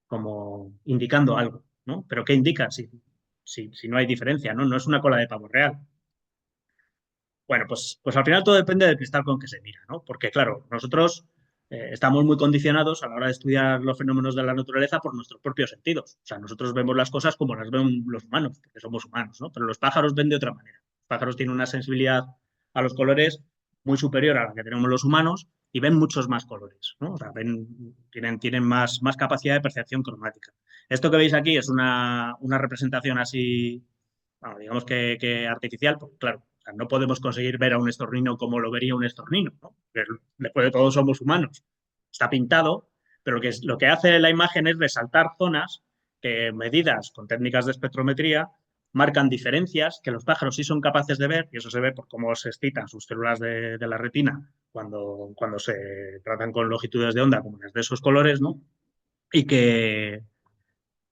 como indicando algo, ¿no? Pero ¿qué indica si no hay diferencia, ¿no? No es una cola de pavo real. Bueno, pues al final todo depende del cristal con que se mira, ¿no? Porque claro, nosotros estamos muy condicionados a la hora de estudiar los fenómenos de la naturaleza por nuestros propios sentidos. O sea, nosotros vemos las cosas como las ven los humanos, porque somos humanos, ¿no? Pero los pájaros ven de otra manera. Los pájaros tienen una sensibilidad a los colores muy superior a la que tenemos los humanos y ven muchos más colores, ¿no? O sea, tienen más capacidad de percepción cromática. Esto que veis aquí es una representación así, bueno, digamos que artificial, porque claro, o sea, no podemos conseguir ver a un estornino como lo vería un estornino, ¿no? Después de todo somos humanos. Está pintado, pero lo que hace la imagen es resaltar zonas que, medidas con técnicas de espectrometría, marcan diferencias que los pájaros sí son capaces de ver, y eso se ve por cómo se excitan sus células de la retina cuando se tratan con longitudes de onda como las de esos colores, ¿no? Y que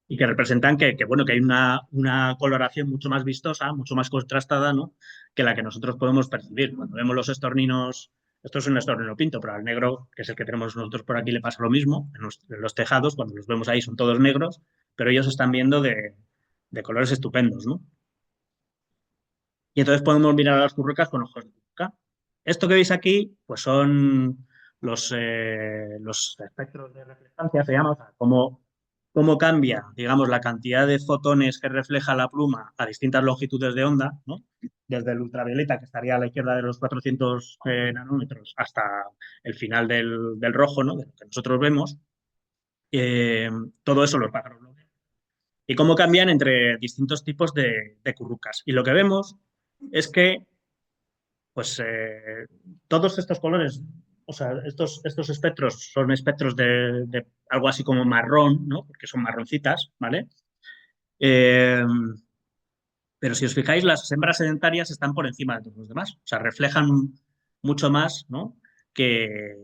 representan bueno, que hay una coloración mucho más vistosa, mucho más contrastada, ¿no? Que la que nosotros podemos percibir. Cuando vemos los estorninos, esto es un estornino pinto, pero al negro, que es el que tenemos nosotros por aquí, le pasa lo mismo. En los tejados, cuando los vemos ahí, son todos negros, pero ellos están viendo de colores estupendos, ¿no? Y entonces podemos mirar a las currucas con ojos de curruca. Esto que veis aquí, pues son los espectros de reflectancia, se llama, o sea, cómo cambia, digamos, la cantidad de fotones que refleja la pluma a distintas longitudes de onda, ¿no? Desde el ultravioleta, que estaría a la izquierda de los 400 nanómetros, hasta el final del rojo, ¿no? De lo que nosotros vemos. Eh, Todo eso los pájaros lo ven. Y cómo cambian entre distintos tipos de currucas. Y lo que vemos es que pues todos estos colores, o sea, estos espectros son espectros de algo así como marrón, ¿no? Porque son marroncitas, ¿vale? Eh, pero si os fijáis, las hembras sedentarias están por encima de todos los demás. O sea, reflejan mucho más, ¿no? que,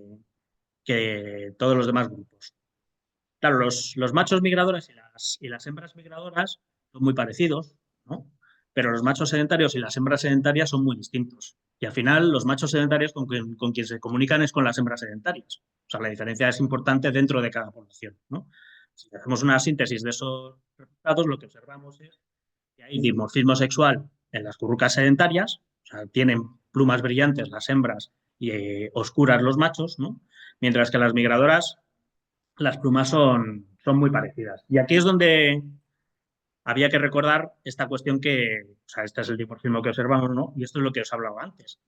que todos los demás grupos. Claro, los machos migradores y las hembras migradoras son muy parecidos, ¿no? Pero los machos sedentarios y las hembras sedentarias son muy distintos. Y al final, los machos sedentarios con quien se comunican es con las hembras sedentarias. O sea, la diferencia es importante dentro de cada población, ¿no? Si hacemos una síntesis de esos resultados, lo que observamos es que hay dimorfismo sexual en las currucas sedentarias, o sea, tienen plumas brillantes las hembras y oscuras los machos, ¿no? Mientras que las migradoras las plumas son muy parecidas. Y aquí es donde había que recordar esta cuestión o sea, este es el dimorfismo que observamos, ¿no? Y esto es lo que os hablaba antes,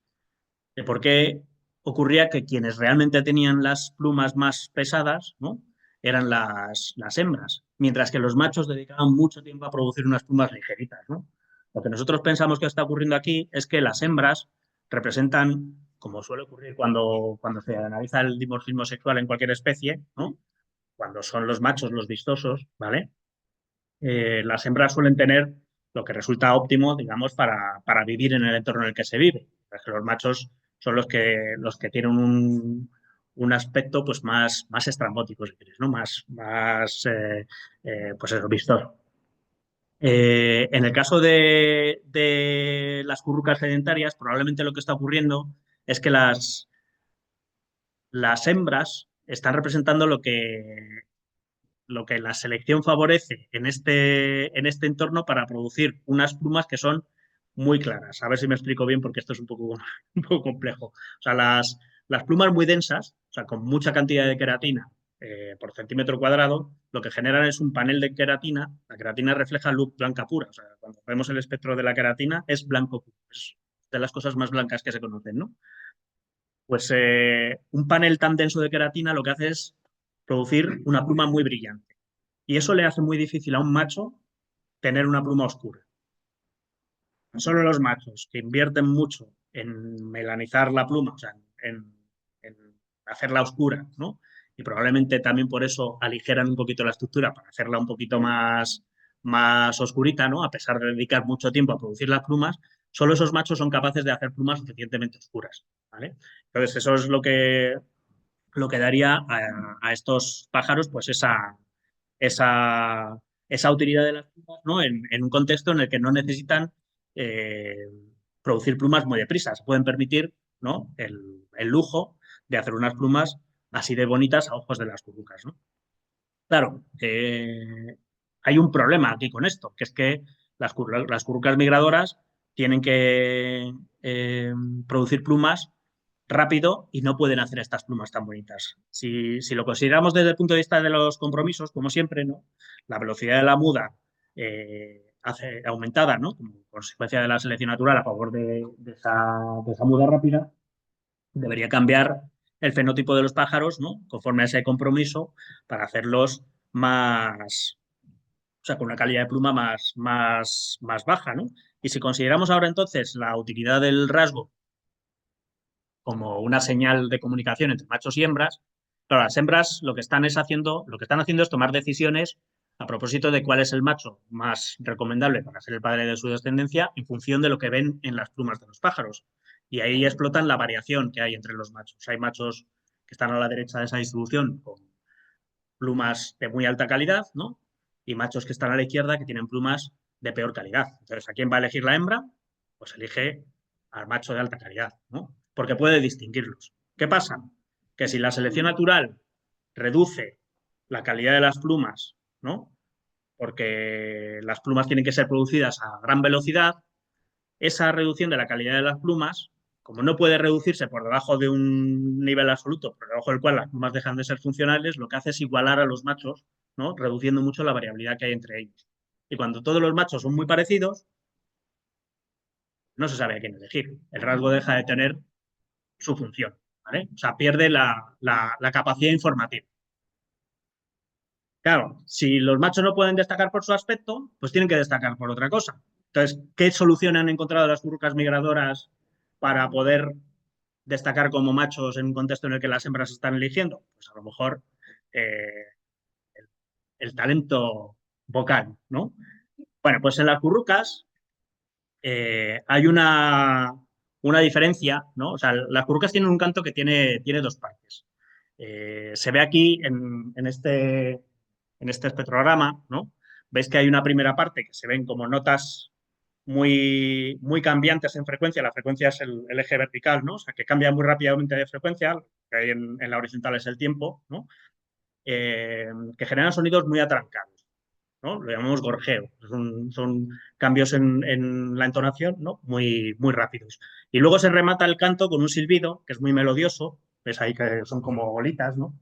de por qué ocurría que quienes realmente tenían las plumas más pesadas, ¿no? eran las hembras, mientras que los machos dedicaban mucho tiempo a producir unas plumas ligeritas, ¿no? Lo que nosotros pensamos que está ocurriendo aquí es que las hembras representan, como suele ocurrir cuando se analiza el dimorfismo sexual en cualquier especie, ¿no? Cuando son los machos los vistosos, ¿vale? Las hembras suelen tener lo que resulta óptimo, digamos, para vivir en el entorno en el que se vive. Los machos son los que tienen un aspecto pues, más estrambótico, si queréis, ¿no? Pues eso, vistoso. En el caso de las currucas sedentarias, probablemente lo que está ocurriendo es que las hembras están representando lo que la selección favorece en este entorno para producir unas plumas que son muy claras. A ver si me explico bien porque esto es un poco, un poco complejo. O sea, las plumas muy densas, o sea, con mucha cantidad de queratina por centímetro cuadrado, lo que generan es un panel de queratina. La queratina refleja luz blanca pura. O sea, cuando vemos el espectro de la queratina es blanco puro. Es de las cosas más blancas que se conocen, ¿no? Pues un panel tan denso de queratina lo que hace es producir una pluma muy brillante. Y eso le hace muy difícil a un macho tener una pluma oscura. Solo los machos que invierten mucho en melanizar la pluma, o sea, en hacerla oscura, ¿no? Y probablemente también por eso aligeran un poquito la estructura para hacerla un poquito más oscurita, ¿no? A pesar de dedicar mucho tiempo a producir las plumas, solo esos machos son capaces de hacer plumas suficientemente oscuras, ¿vale? Entonces, eso es lo que daría a estos pájaros pues esa, esa utilidad de las plumas, ¿no? En un contexto en el que no necesitan eh, producir plumas muy deprisa. Se pueden permitir, ¿no? el lujo de hacer unas plumas así de bonitas a ojos de las currucas, ¿no? Claro, hay un problema aquí con esto, que es que las currucas migradoras tienen que producir plumas rápido y no pueden hacer estas plumas tan bonitas. Si lo consideramos desde el punto de vista de los compromisos, como siempre, ¿no? La velocidad de la muda aumentada, ¿no? Como consecuencia de la selección natural a favor de esa muda rápida, debería cambiar el fenotipo de los pájaros, ¿no? Conforme a ese compromiso para hacerlos más, o sea, con una calidad de pluma más baja, ¿no? Y si consideramos ahora entonces la utilidad del rasgo como una señal de comunicación entre machos y hembras, claro, las hembras lo que están haciendo es tomar decisiones a propósito de cuál es el macho más recomendable para ser el padre de su descendencia en función de lo que ven en las plumas de los pájaros. Y ahí explotan la variación que hay entre los machos. Hay machos que están a la derecha de esa distribución con plumas de muy alta calidad, ¿no? Y machos que están a la izquierda que tienen plumas de peor calidad. Entonces, ¿a quién va a elegir la hembra? Pues elige al macho de alta calidad, ¿no? Porque puede distinguirlos. ¿Qué pasa? Que si la selección natural reduce la calidad de las plumas, ¿no? Porque las plumas tienen que ser producidas a gran velocidad, esa reducción de la calidad de las plumas, como no puede reducirse por debajo de un nivel absoluto, por debajo del cual las plumas dejan de ser funcionales, lo que hace es igualar a los machos, ¿no? Reduciendo mucho la variabilidad que hay entre ellos. Y cuando todos los machos son muy parecidos, no se sabe a quién elegir. El rasgo deja de tener su función, ¿vale? O sea, pierde la capacidad informativa. Claro, si los machos no pueden destacar por su aspecto, pues tienen que destacar por otra cosa. Entonces, ¿qué solución han encontrado las currucas migradoras para poder destacar como machos en un contexto en el que las hembras están eligiendo? Pues a lo mejor eh, el talento vocal, ¿no? Bueno, pues en las currucas hay una diferencia, ¿no? O sea, las currucas tienen un canto que tiene dos partes. Se ve aquí en este espectrograma, ¿no? Veis que hay una primera parte que se ven como notas muy, muy cambiantes en frecuencia. La frecuencia es el eje vertical, ¿no? O sea, que cambia muy rápidamente de frecuencia. Lo que hay en la horizontal es el tiempo, ¿no? Que generan sonidos muy atrancados, ¿no? Lo llamamos gorjeo. Son cambios en la entonación, ¿no? Muy, muy rápidos. Y luego se remata el canto con un silbido, que es muy melodioso. Ves ahí que son como bolitas, ¿no?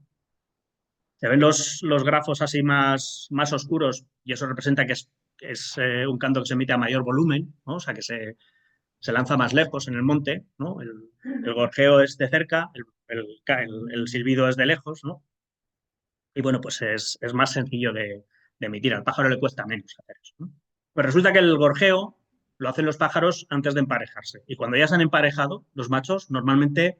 Se ven los grafos así más oscuros y eso representa que es un canto que se emite a mayor volumen, ¿no? O sea, que se lanza más lejos en el monte, ¿no? El gorjeo es de cerca, el silbido es de lejos, ¿no? y bueno, pues es más sencillo de emitir. Al pájaro le cuesta menos hacer eso, ¿no? Pues resulta que el gorjeo lo hacen los pájaros antes de emparejarse. Y cuando ya se han emparejado, los machos normalmente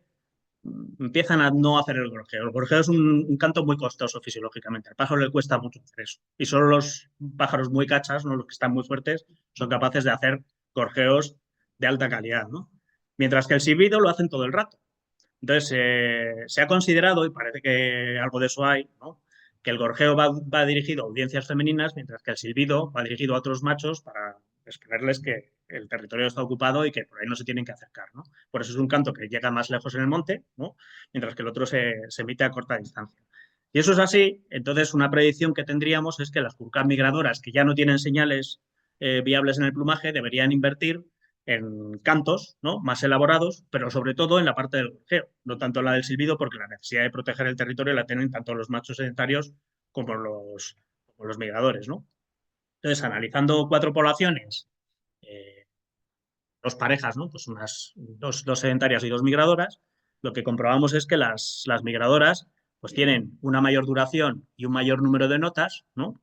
empiezan a no hacer el gorjeo. El gorjeo es un canto muy costoso fisiológicamente. Al pájaro le cuesta mucho hacer eso. Y solo los pájaros muy cachas, ¿no? Los que están muy fuertes, son capaces de hacer gorjeos de alta calidad, ¿no? Mientras que el silbido lo hacen todo el rato. Entonces, se ha considerado, y parece que algo de eso hay, ¿no? Que el gorjeo va dirigido a audiencias femeninas, mientras que el silbido va dirigido a otros machos para exponerles que el territorio está ocupado y que por ahí no se tienen que acercar, ¿no? Por eso es un canto que llega más lejos en el monte, ¿no? Mientras que el otro se emite a corta distancia. Y eso es así, entonces una predicción que tendríamos es que las curcas migradoras que ya no tienen señales viables en el plumaje deberían invertir en cantos, ¿no? Más elaborados, pero sobre todo en la parte del gorjeo, no tanto en la del silbido, porque la necesidad de proteger el territorio la tienen tanto los machos sedentarios como los migradores, ¿no? Entonces, analizando 4 poblaciones, eh, 2 parejas, ¿no? Pues dos sedentarias y 2 migradoras, lo que comprobamos es que las migradoras pues tienen una mayor duración y un mayor número de notas, ¿no?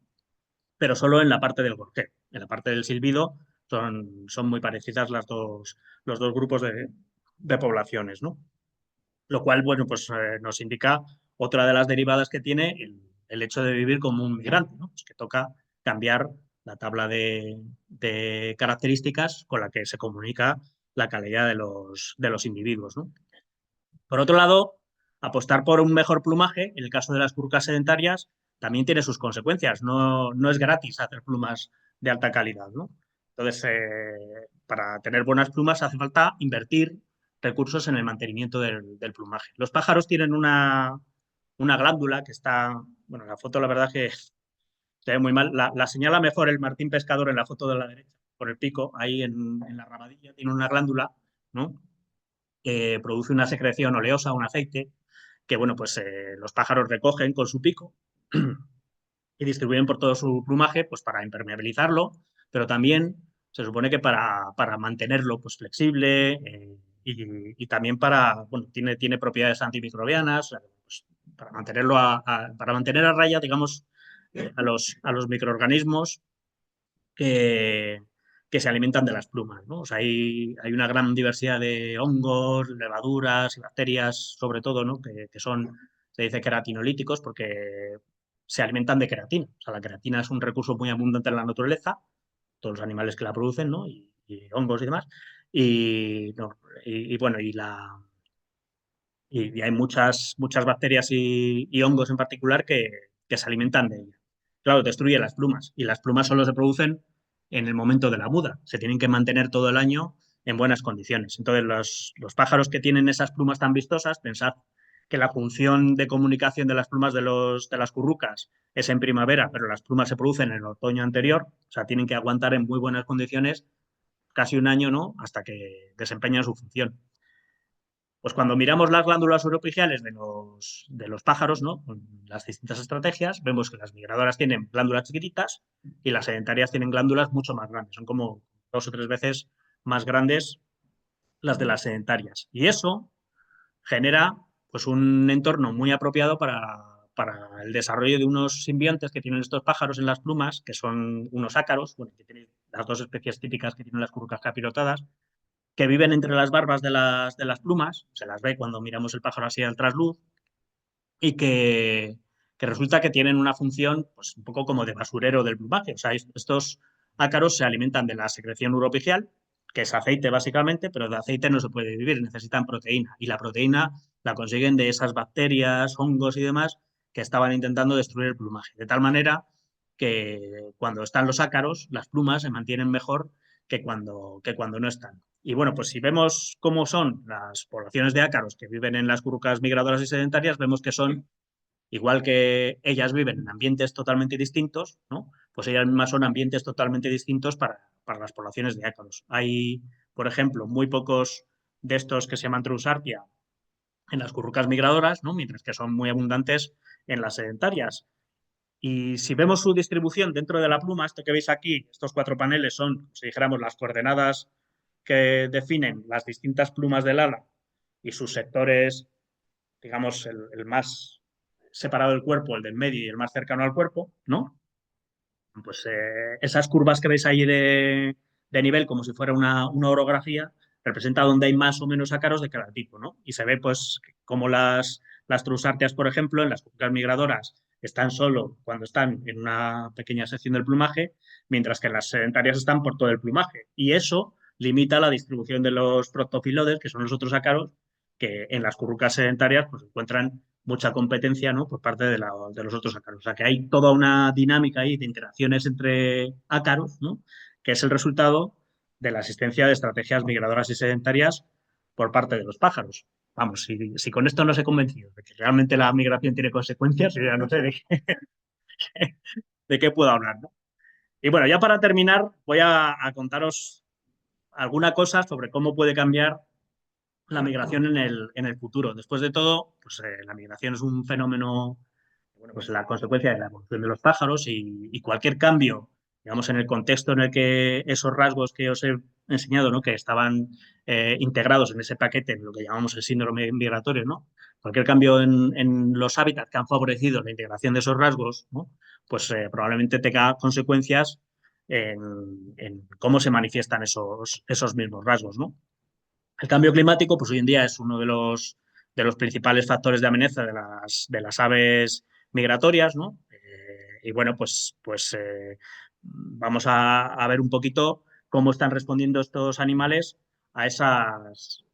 Pero solo en la parte del gorjeo. En la parte del silbido son muy parecidas los dos grupos de poblaciones, ¿no? Lo cual, bueno, pues nos indica otra de las derivadas que tiene el hecho de vivir como un migrante, ¿no? Pues que toca cambiar la tabla de características con la que se comunica la calidad de los individuos, ¿no? Por otro lado, apostar por un mejor plumaje, en el caso de las curcas sedentarias, también tiene sus consecuencias. No es gratis hacer plumas de alta calidad, ¿no? Entonces, para tener buenas plumas hace falta invertir recursos en el mantenimiento del plumaje. Los pájaros tienen una glándula que está, bueno, la foto la verdad es que se ve muy mal, la señala mejor el martín pescador en la foto de la derecha, por el pico, ahí en la rabadilla, tiene una glándula, ¿no? Que produce una secreción oleosa, un aceite, que bueno, pues los pájaros recogen con su pico y distribuyen por todo su plumaje pues para impermeabilizarlo, pero también se supone que para mantenerlo pues flexible y también para, bueno, tiene propiedades antimicrobianas, pues, para mantenerlo para mantener a raya, digamos, a los microorganismos que, que se alimentan de las plumas, ¿no? O sea, hay una gran diversidad de hongos, levaduras y bacterias, sobre todo, ¿no? Que son, se dice, queratinolíticos porque se alimentan de queratina. O sea, la queratina es un recurso muy abundante en la naturaleza, todos los animales que la producen, ¿no? Y hongos y demás. Y, no, bueno, y hay muchas bacterias y hongos en particular que se alimentan de ella. Claro, destruye las plumas y las plumas solo se producen en el momento de la muda. Se tienen que mantener todo el año en buenas condiciones. Entonces, los pájaros que tienen esas plumas tan vistosas, pensad que la función de comunicación de las plumas de las currucas es en primavera, pero las plumas se producen en el otoño anterior, o sea, tienen que aguantar en muy buenas condiciones casi un año, ¿no? Hasta que desempeñan su función. Pues cuando miramos las glándulas oropigiales de los pájaros, ¿no? Con las distintas estrategias, vemos que las migradoras tienen glándulas chiquititas y las sedentarias tienen glándulas mucho más grandes. Son como 2 o 3 veces más grandes las de las sedentarias. Y eso genera pues un entorno muy apropiado para el desarrollo de unos simbiontes que tienen estos pájaros en las plumas, que son unos ácaros, bueno, que tienen las 2 especies típicas que tienen las currucas capirotadas, que viven entre las barbas de las plumas, se las ve cuando miramos el pájaro así al trasluz, y que resulta que tienen una función pues, un poco como de basurero del plumaje. O sea, estos ácaros se alimentan de la secreción uropigial, que es aceite básicamente, pero de aceite no se puede vivir, necesitan proteína. Y la proteína la consiguen de esas bacterias, hongos y demás que estaban intentando destruir el plumaje. De tal manera que cuando están los ácaros, las plumas se mantienen mejor que cuando no están. Y bueno, pues si vemos cómo son las poblaciones de ácaros que viven en las currucas migradoras y sedentarias, vemos que son, igual que ellas viven en ambientes totalmente distintos, ¿no? Pues ellas mismas son ambientes totalmente distintos para las poblaciones de ácaros. Hay, por ejemplo, muy pocos de estos que se llaman Trousartia en las currucas migradoras, ¿no? Mientras que son muy abundantes en las sedentarias. Y si vemos su distribución dentro de la pluma, esto que veis aquí, estos 4 paneles son, si dijéramos, las coordenadas que definen las distintas plumas del ala y sus sectores, digamos, el más separado el cuerpo, el del medio y el más cercano al cuerpo, ¿no? Pues esas curvas que veis ahí de nivel, como si fuera una orografía, representa donde hay más o menos ácaros de cada tipo, ¿no? Y se ve, pues, como las trusárteas, por ejemplo, en las cucas migradoras están solo cuando están en una pequeña sección del plumaje, mientras que las sedentarias están por todo el plumaje. Y eso limita la distribución de los proctofilodes, que son los otros ácaros, que en las currucas sedentarias pues, encuentran mucha competencia, ¿no? Por parte de los otros ácaros. O sea, que hay toda una dinámica ahí de interacciones entre ácaros, ¿no? Que es el resultado de la existencia de estrategias migradoras y sedentarias por parte de los pájaros. Vamos, si con esto no se he convencido de que realmente la migración tiene consecuencias, yo ya no sé de qué puedo hablar, ¿no? Y bueno, ya para terminar, voy a contaros alguna cosa sobre cómo puede cambiar la migración en el futuro. Después de todo, pues la migración es un fenómeno, bueno, pues la consecuencia de la evolución de los pájaros y cualquier cambio, digamos, en el contexto en el que esos rasgos que os he enseñado, ¿no? Que estaban integrados en ese paquete, en lo que llamamos el síndrome migratorio, ¿no? Cualquier cambio en los hábitats que han favorecido la integración de esos rasgos, ¿no? Pues probablemente tenga consecuencias en cómo se manifiestan esos mismos rasgos, ¿no? El cambio climático, pues hoy en día es uno de los principales factores de amenaza de las aves migratorias, ¿no? Y bueno, pues vamos a ver un poquito cómo están respondiendo estos animales a esos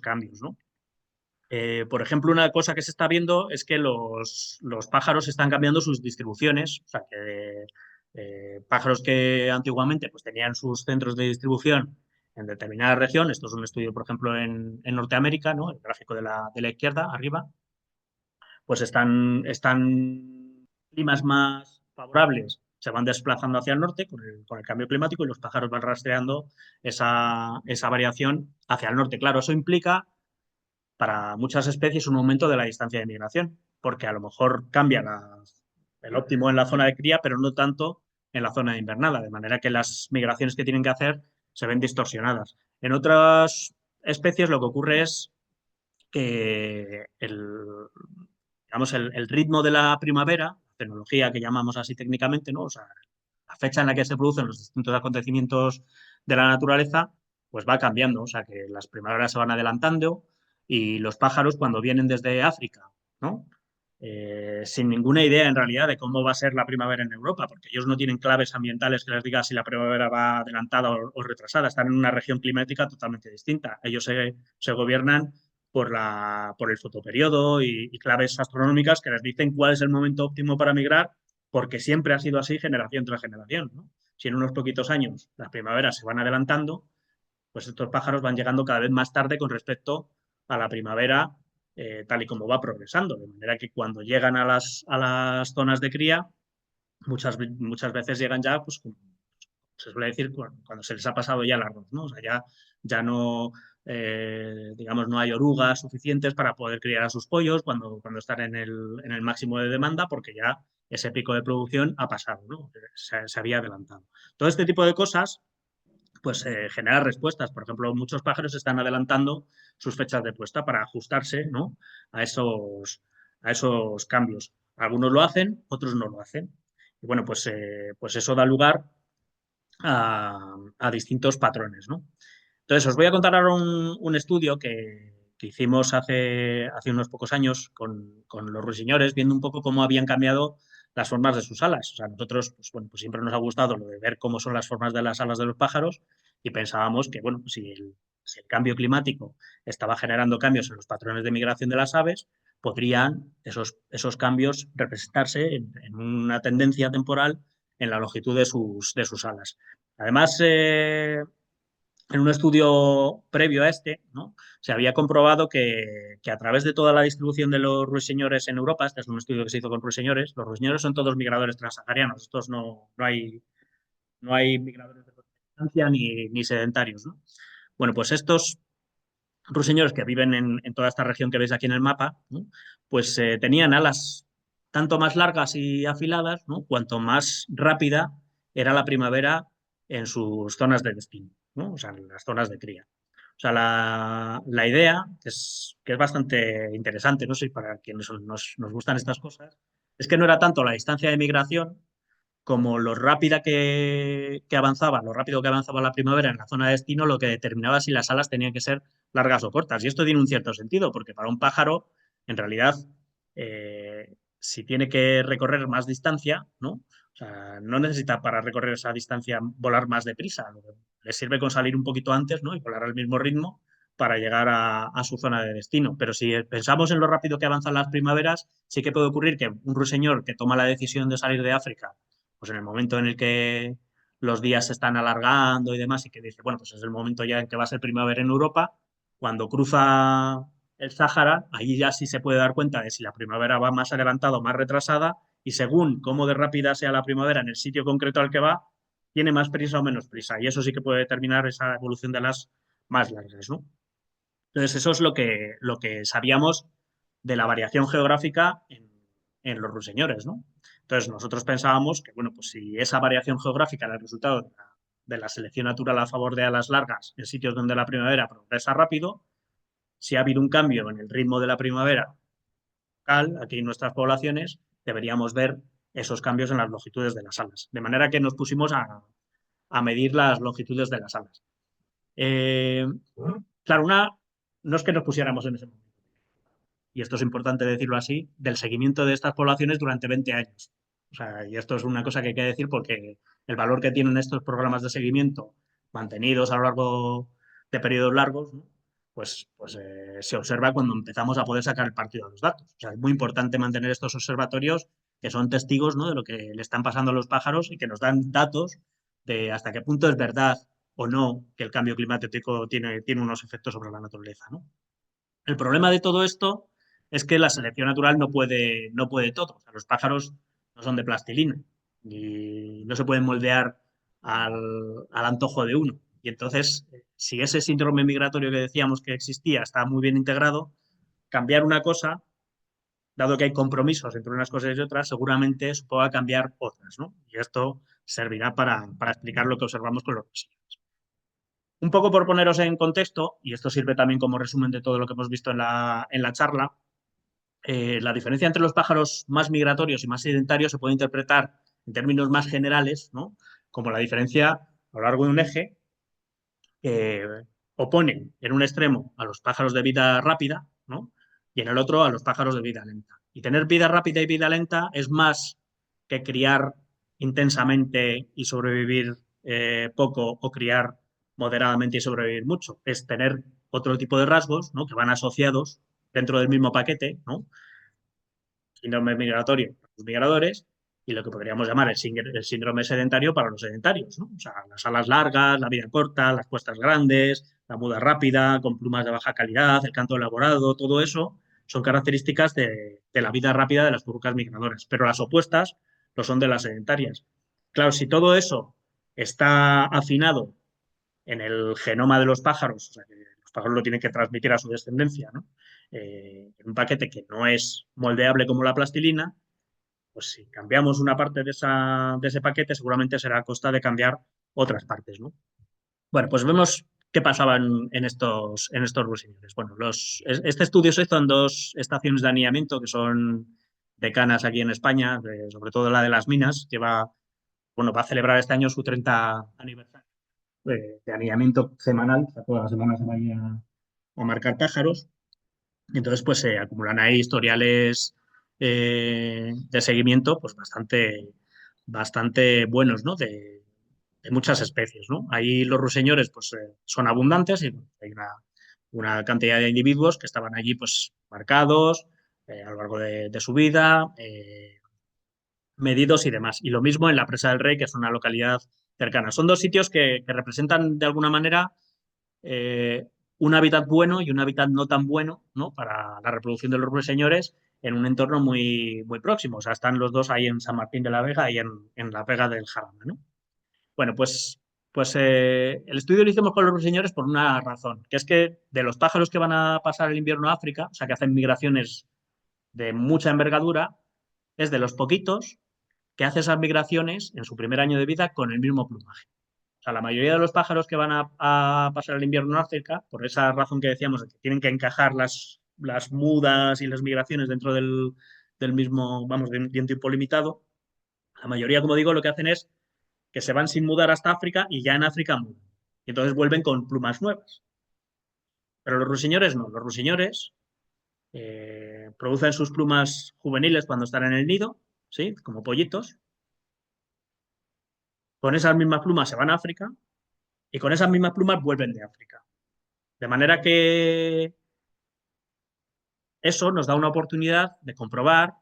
cambios, ¿no? Por ejemplo, una cosa que se está viendo es que los pájaros están cambiando sus distribuciones, o sea, que pájaros que antiguamente pues, tenían sus centros de distribución en determinada región, esto es un estudio, por ejemplo, en Norteamérica, ¿no? El gráfico de la izquierda, arriba, pues están climas más favorables, se van desplazando hacia el norte con el cambio climático y los pájaros van rastreando esa variación hacia el norte. Claro, eso implica para muchas especies un aumento de la distancia de migración, porque a lo mejor cambia el óptimo en la zona de cría, pero no tanto en la zona de invernada, de manera que las migraciones que tienen que hacer se ven distorsionadas. En otras especies lo que ocurre es que digamos, el ritmo de la primavera, tecnología que llamamos así técnicamente, ¿no? O sea, la fecha en la que se producen los distintos acontecimientos de la naturaleza, pues va cambiando. O sea, que las primaveras se van adelantando y los pájaros cuando vienen desde África, ¿no? Sin ninguna idea en realidad de cómo va a ser la primavera en Europa, porque ellos no tienen claves ambientales que les diga si la primavera va adelantada o retrasada, están en una región climática totalmente distinta. Ellos se gobiernan por el fotoperiodo y claves astronómicas que les dicen cuál es el momento óptimo para migrar, porque siempre ha sido así generación tras generación, ¿no? Si en unos poquitos años las primaveras se van adelantando, pues estos pájaros van llegando cada vez más tarde con respecto a la primavera tal y como va progresando. De manera que cuando llegan a las zonas de cría, muchas veces llegan ya, pues como se suele decir, cuando se les ha pasado ya el arroz, ¿no? O sea, ya no, digamos, no hay orugas suficientes para poder criar a sus pollos cuando están en el máximo de demanda, porque ya ese pico de producción ha pasado, ¿no? Se había adelantado. Todo este tipo de cosas pues genera respuestas. Por ejemplo, muchos pájaros están adelantando sus fechas de puesta para ajustarse, ¿no? a esos cambios. Algunos lo hacen, otros no lo hacen. Y bueno, pues eso da lugar a distintos patrones, ¿no? Entonces, os voy a contar ahora un estudio que hicimos hace unos pocos años con los ruiseñores, viendo un poco cómo habían cambiado las formas de sus alas. O sea, nosotros, pues, bueno, pues siempre nos ha gustado lo de ver cómo son las formas de las alas de los pájaros y pensábamos que, bueno, pues si el cambio climático estaba generando cambios en los patrones de migración de las aves, podrían esos cambios representarse en una tendencia temporal en la longitud de sus alas. Además, en un estudio previo a este, ¿no? Se había comprobado que a través de toda la distribución de los ruiseñores en Europa, este es un estudio que se hizo con ruiseñores, los ruiseñores son todos migradores transsaharianos, estos no hay migradores de distancia ni sedentarios, ¿no? Bueno, pues estos ruiseñores que viven en toda esta región que veis aquí en el mapa, ¿no? Pues tenían alas tanto más largas y afiladas, ¿no? Cuanto más rápida era la primavera en sus zonas de destino, ¿no? O sea, en las zonas de cría. O sea, la idea, que es bastante interesante, no sé, para quienes nos gustan estas cosas, es que no era tanto la distancia de migración como lo rápida que avanzaba, lo rápido que avanzaba la primavera en la zona de destino, lo que determinaba si las alas tenían que ser largas o cortas. Y esto tiene un cierto sentido, porque para un pájaro, en realidad, si tiene que recorrer más distancia, ¿no? O sea, no necesita para recorrer esa distancia volar más deprisa. Le sirve con salir un poquito antes, ¿no? Y volar al mismo ritmo para llegar a su zona de destino. Pero si pensamos en lo rápido que avanzan las primaveras, sí que puede ocurrir que un ruiseñor que toma la decisión de salir de África, pues en el momento en el que los días se están alargando y demás, y que dice, bueno, pues es el momento ya en que va a ser primavera en Europa, cuando cruza el Sáhara, ahí ya sí se puede dar cuenta de si la primavera va más adelantada o más retrasada, y según cómo de rápida sea la primavera en el sitio concreto al que va, tiene más prisa o menos prisa. Y eso sí que puede determinar esa evolución de las más largas, ¿no? Entonces, eso es lo que sabíamos de la variación geográfica en los ruiseñores, ¿no? Entonces, nosotros pensábamos que, bueno, pues si esa variación geográfica era el resultado de la selección natural a favor de alas largas en sitios donde la primavera progresa rápido, si ha habido un cambio en el ritmo de la primavera local, aquí en nuestras poblaciones, deberíamos ver esos cambios en las longitudes de las alas. De manera que nos pusimos a medir las longitudes de las alas. Eh, claro, no es que nos pusiéramos en ese momento, y esto es importante decirlo así, del seguimiento de estas poblaciones durante 20 años. O sea, y esto es una cosa que hay que decir porque el valor que tienen estos programas de seguimiento mantenidos a lo largo de periodos largos, ¿no? Pues se observa cuando empezamos a poder sacar el partido de los datos. O sea, es muy importante mantener estos observatorios que son testigos, ¿no?, de lo que le están pasando a los pájaros y que nos dan datos de hasta qué punto es verdad o no que el cambio climático tiene unos efectos sobre la naturaleza, ¿no? El problema de todo esto es que la selección natural no puede todo. O sea, los pájaros no son de plastilina y no se pueden moldear al antojo de uno. Y entonces, si ese síndrome migratorio que decíamos que existía está muy bien integrado, cambiar una cosa, dado que hay compromisos entre unas cosas y otras, seguramente suponga cambiar otras, ¿no? Y esto servirá para explicar lo que observamos con los residuos. Un poco por poneros en contexto, y esto sirve también como resumen de todo lo que hemos visto en la charla, la diferencia entre los pájaros más migratorios y más sedentarios se puede interpretar en términos más generales, ¿no?, como la diferencia a lo largo de un eje que oponen en un extremo a los pájaros de vida rápida, ¿no?, y en el otro a los pájaros de vida lenta. Y tener vida rápida y vida lenta es más que criar intensamente y sobrevivir poco, o criar moderadamente y sobrevivir mucho. Es tener otro tipo de rasgos, ¿no?, que van asociados dentro del mismo paquete, ¿no?, síndrome migratorio para los migradores y lo que podríamos llamar el síndrome sedentario para los sedentarios, ¿no? O sea, las alas largas, la vida corta, las puestas grandes, la muda rápida, con plumas de baja calidad, el canto elaborado, todo eso son características de la vida rápida de las turcas migradoras, pero las opuestas lo son de las sedentarias. Claro, si todo eso está afinado en el genoma de los pájaros, o sea, que los pájaros lo tienen que transmitir a su descendencia, ¿no?, en un paquete que no es moldeable como la plastilina, pues si cambiamos una parte de ese paquete, seguramente será a costa de cambiar otras partes, ¿no? Bueno, pues vemos qué pasaba en estos ruiseñores. Bueno, este estudio se hizo en dos estaciones de anillamiento que son decanas aquí en España, sobre todo la de Las Minas, que va a celebrar este año su 30 aniversario de anillamiento semanal. O sea, todas las semanas se va a ir a marcar pájaros. Entonces, pues se acumulan ahí historiales de seguimiento pues bastante buenos, ¿no?, de muchas especies, ¿no? Ahí los ruiseñores pues son abundantes y hay una cantidad de individuos que estaban allí pues marcados a lo largo de su vida, medidos y demás. Y lo mismo en la Presa del Rey, que es una localidad cercana. Son dos sitios que representan de alguna manera eh, un hábitat bueno y un hábitat no tan bueno, ¿no?, para la reproducción de los ruiseñores en un entorno muy, muy próximo. O sea, están los dos ahí en San Martín de la Vega y en la Vega del Jarama, ¿no? Bueno, pues el estudio lo hicimos con los ruiseñores por una razón, que es que de los pájaros que van a pasar el invierno a África, o sea, que hacen migraciones de mucha envergadura, es de los poquitos que hace esas migraciones en su primer año de vida con el mismo plumaje. O sea, la mayoría de los pájaros que van a pasar el invierno en África, por esa razón que decíamos, de que tienen que encajar las mudas y las migraciones dentro del mismo, vamos, de un tiempo limitado, la mayoría, como digo, lo que hacen es que se van sin mudar hasta África y ya en África mudan. Y entonces vuelven con plumas nuevas. Pero los ruiseñores no. Los ruiseñores producen sus plumas juveniles cuando están en el nido, ¿sí? Como pollitos. Con esas mismas plumas se van a África y con esas mismas plumas vuelven de África. De manera que eso nos da una oportunidad de comprobar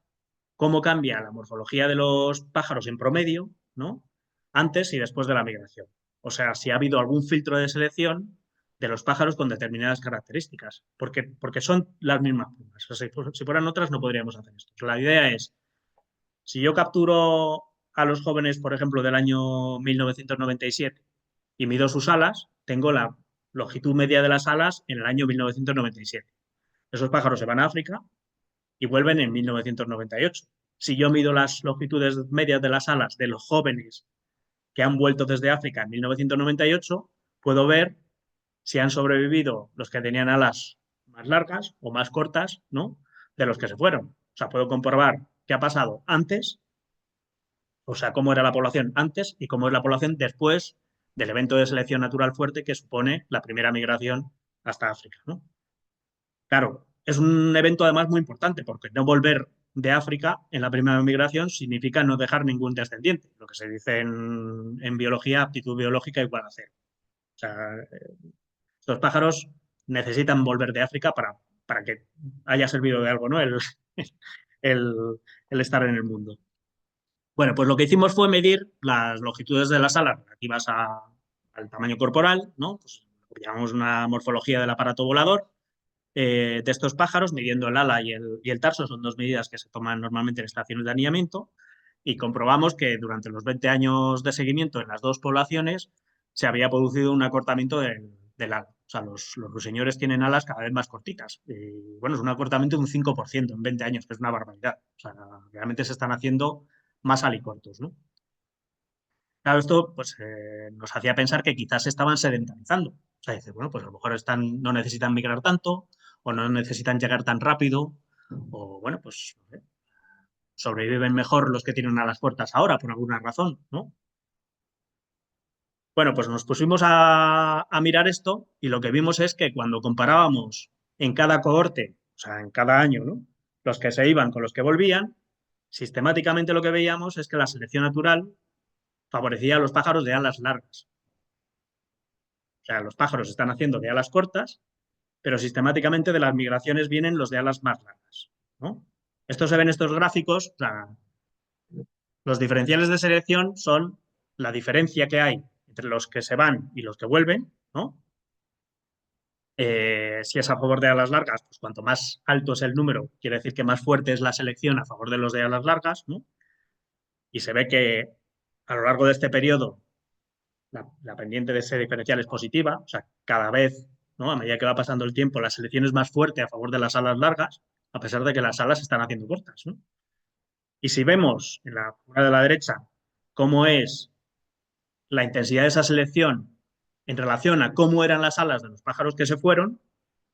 cómo cambia la morfología de los pájaros en promedio, ¿no? Antes y después de la migración. O sea, si ha habido algún filtro de selección de los pájaros con determinadas características, porque son las mismas plumas. O sea, si fueran otras no podríamos hacer esto. La idea es, si yo capturo a los jóvenes, por ejemplo, del año 1997 y mido sus alas, tengo la longitud media de las alas en el año 1997. Esos pájaros se van a África y vuelven en 1998. Si yo mido las longitudes medias de las alas de los jóvenes que han vuelto desde África en 1998, puedo ver si han sobrevivido los que tenían alas más largas o más cortas, ¿no? De los que se fueron. O sea, puedo comprobar qué ha pasado antes, o sea, cómo era la población antes y cómo es la población después del evento de selección natural fuerte que supone la primera migración hasta África, ¿no? Claro, es un evento además muy importante porque no volver de África en la primera migración significa no dejar ningún descendiente, lo que se dice en biología, aptitud biológica igual a cero. O sea, estos pájaros necesitan volver de África para que haya servido de algo, ¿no? El, el estar en el mundo. Bueno, pues lo que hicimos fue medir las longitudes de las alas relativas al tamaño corporal, ¿no? Pues lo que llamamos una morfología del aparato volador de estos pájaros, midiendo el ala y el tarso, son dos medidas que se toman normalmente en estaciones de anillamiento, y comprobamos que durante los 20 años de seguimiento en las dos poblaciones se había producido un acortamiento del ala. O sea, los ruiseñores tienen alas cada vez más cortitas. Y, bueno, es un acortamiento de un 5% en 20 años, que es una barbaridad. O sea, realmente se están haciendo más alicortos, ¿no? Claro, esto pues, nos hacía pensar que quizás se estaban sedentarizando. O sea, dice, bueno, pues a lo mejor no necesitan migrar tanto o no necesitan llegar tan rápido o, bueno, pues no sé, sobreviven mejor los que tienen alas cortas ahora por alguna razón, ¿no? Bueno, pues nos pusimos a mirar esto y lo que vimos es que cuando comparábamos en cada cohorte, o sea, en cada año, ¿no? Los que se iban con los que volvían, sistemáticamente lo que veíamos es que la selección natural favorecía a los pájaros de alas largas. O sea, los pájaros están haciendo de alas cortas, pero sistemáticamente de las migraciones vienen los de alas más largas, ¿no? Esto se ve en estos gráficos. O sea, los diferenciales de selección son la diferencia que hay entre los que se van y los que vuelven, ¿no? Si es a favor de alas largas, pues cuanto más alto es el número, quiere decir que más fuerte es la selección a favor de los de alas largas, ¿no? Y se ve que a lo largo de este periodo la pendiente de ese diferencial es positiva, o sea, cada vez, ¿no? A medida que va pasando el tiempo, la selección es más fuerte a favor de las alas largas, a pesar de que las alas se están haciendo cortas, ¿no? Y si vemos en la figura de la derecha cómo es la intensidad de esa selección en relación a cómo eran las alas de los pájaros que se fueron,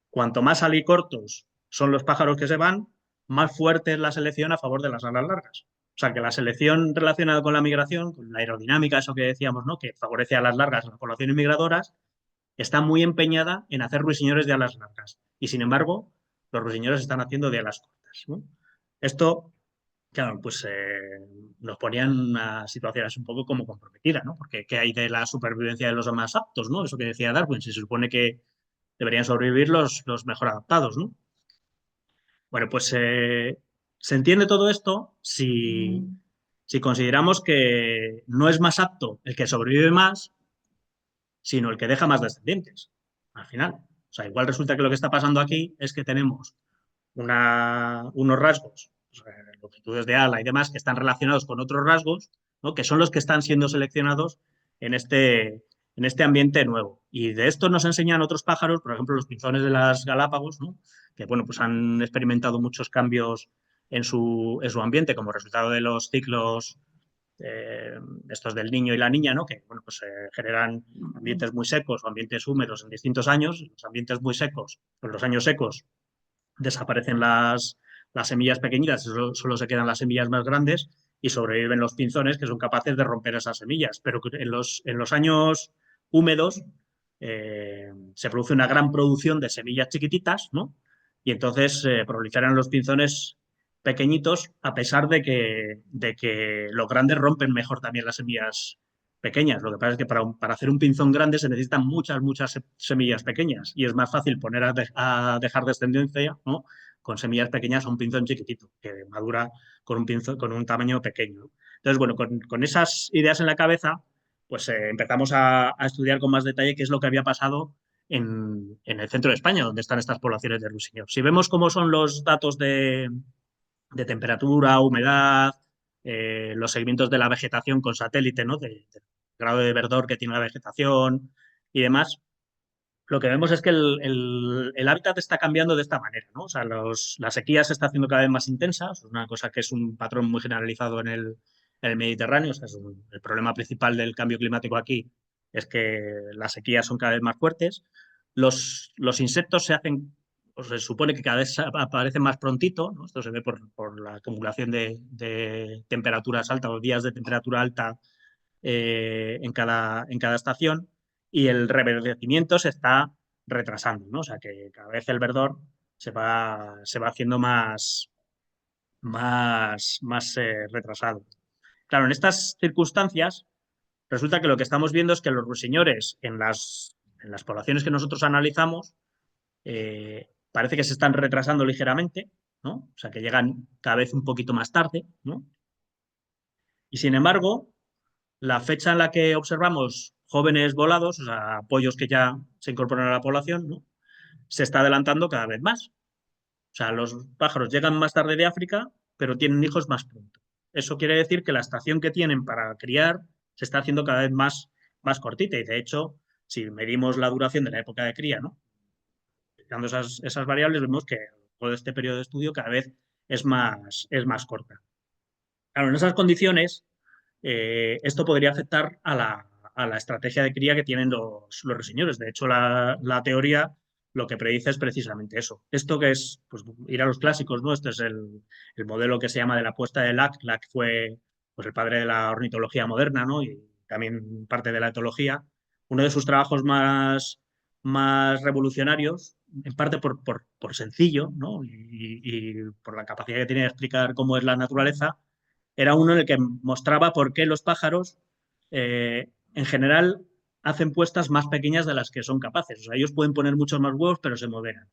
cuanto más alicortos son los pájaros que se van, más fuerte es la selección a favor de las alas largas. O sea, que la selección relacionada con la migración, con la aerodinámica, eso que decíamos, ¿no? Que favorece a las largas en las poblaciones migradoras, está muy empeñada en hacer ruiseñores de alas largas. Y sin embargo, los ruiseñores están haciendo de alas cortas, ¿no? Esto, claro, pues nos ponía en una situación así un poco como comprometida, ¿no? Porque ¿qué hay de la supervivencia de los más aptos, ¿no? Eso que decía Darwin, si se supone que deberían sobrevivir los mejor adaptados, ¿no? Bueno, pues se entiende todo esto si consideramos que no es más apto el que sobrevive más, sino el que deja más descendientes, al final. O sea, igual resulta que lo que está pasando aquí es que tenemos unos rasgos, longitudes de ala y demás, que están relacionados con otros rasgos, ¿no? Que son los que están siendo seleccionados en este ambiente nuevo. Y de esto nos enseñan otros pájaros, por ejemplo, los pinzones de las Galápagos, ¿no? Que bueno, pues han experimentado muchos cambios en su ambiente como resultado de los ciclos estos del niño y la niña, ¿no? Que bueno, pues, generan ambientes muy secos o ambientes húmedos en distintos años. Los ambientes muy secos, en los años secos, desaparecen las semillas pequeñitas, solo se quedan las semillas más grandes y sobreviven los pinzones que son capaces de romper esas semillas. Pero en los años húmedos se produce una gran producción de semillas chiquititas, ¿no? Y entonces proliferan los pinzones pequeñitos, a pesar de que los grandes rompen mejor también las semillas pequeñas. Lo que pasa es que para hacer un pinzón grande se necesitan muchas semillas pequeñas y es más fácil poner a dejar descendencia, ¿no? Con semillas pequeñas a un pinzón chiquitito, que madura con un pinzón con un tamaño pequeño. Entonces, bueno, con esas ideas en la cabeza, pues empezamos a estudiar con más detalle qué es lo que había pasado en el centro de España, donde están estas poblaciones de ruiseñor. Si vemos cómo son los datos de temperatura, humedad, los seguimientos de la vegetación con satélite, ¿no? Del grado de verdor que tiene la vegetación y demás, lo que vemos es que el hábitat está cambiando de esta manera, ¿no? O sea, la sequía se está haciendo cada vez más intensa, es una cosa que es un patrón muy generalizado en el Mediterráneo, o sea, el problema principal del cambio climático aquí es que las sequías son cada vez más fuertes, los insectos se hacen, o se supone que cada vez aparecen más prontito, ¿no? Esto se ve por la acumulación de temperaturas altas o días de temperatura alta en cada estación y el reverdecimiento se está retrasando, ¿no? O sea que cada vez el verdor se va haciendo más retrasado. Claro, en estas circunstancias resulta que lo que estamos viendo es que los ruiseñores en las poblaciones que nosotros analizamos parece que se están retrasando ligeramente, ¿no? O sea que llegan cada vez un poquito más tarde, ¿no? Y sin embargo, la fecha en la que observamos jóvenes volados, o sea, pollos que ya se incorporan a la población, ¿no? Se está adelantando cada vez más. O sea, los pájaros llegan más tarde de África, pero tienen hijos más pronto. Eso quiere decir que la estación que tienen para criar se está haciendo cada vez más cortita. Y de hecho, si medimos la duración de la época de cría, ¿no? Dando esas variables, vemos que todo este periodo de estudio cada vez es más corta. Claro, en esas condiciones, esto podría afectar a la estrategia de cría que tienen los ruiseñores. De hecho, la teoría lo que predice es precisamente eso. Esto que es, pues, ir a los clásicos, ¿no? Este es el modelo que se llama de la apuesta de Lack. Lack fue, pues, el padre de la ornitología moderna, ¿no? Y también parte de la etología. Uno de sus trabajos más revolucionarios, en parte por sencillo, ¿no? Y por la capacidad que tiene de explicar cómo es la naturaleza, era uno en el que mostraba por qué los pájaros en general hacen puestas más pequeñas de las que son capaces. O sea, ellos pueden poner muchos más huevos, pero se moderan.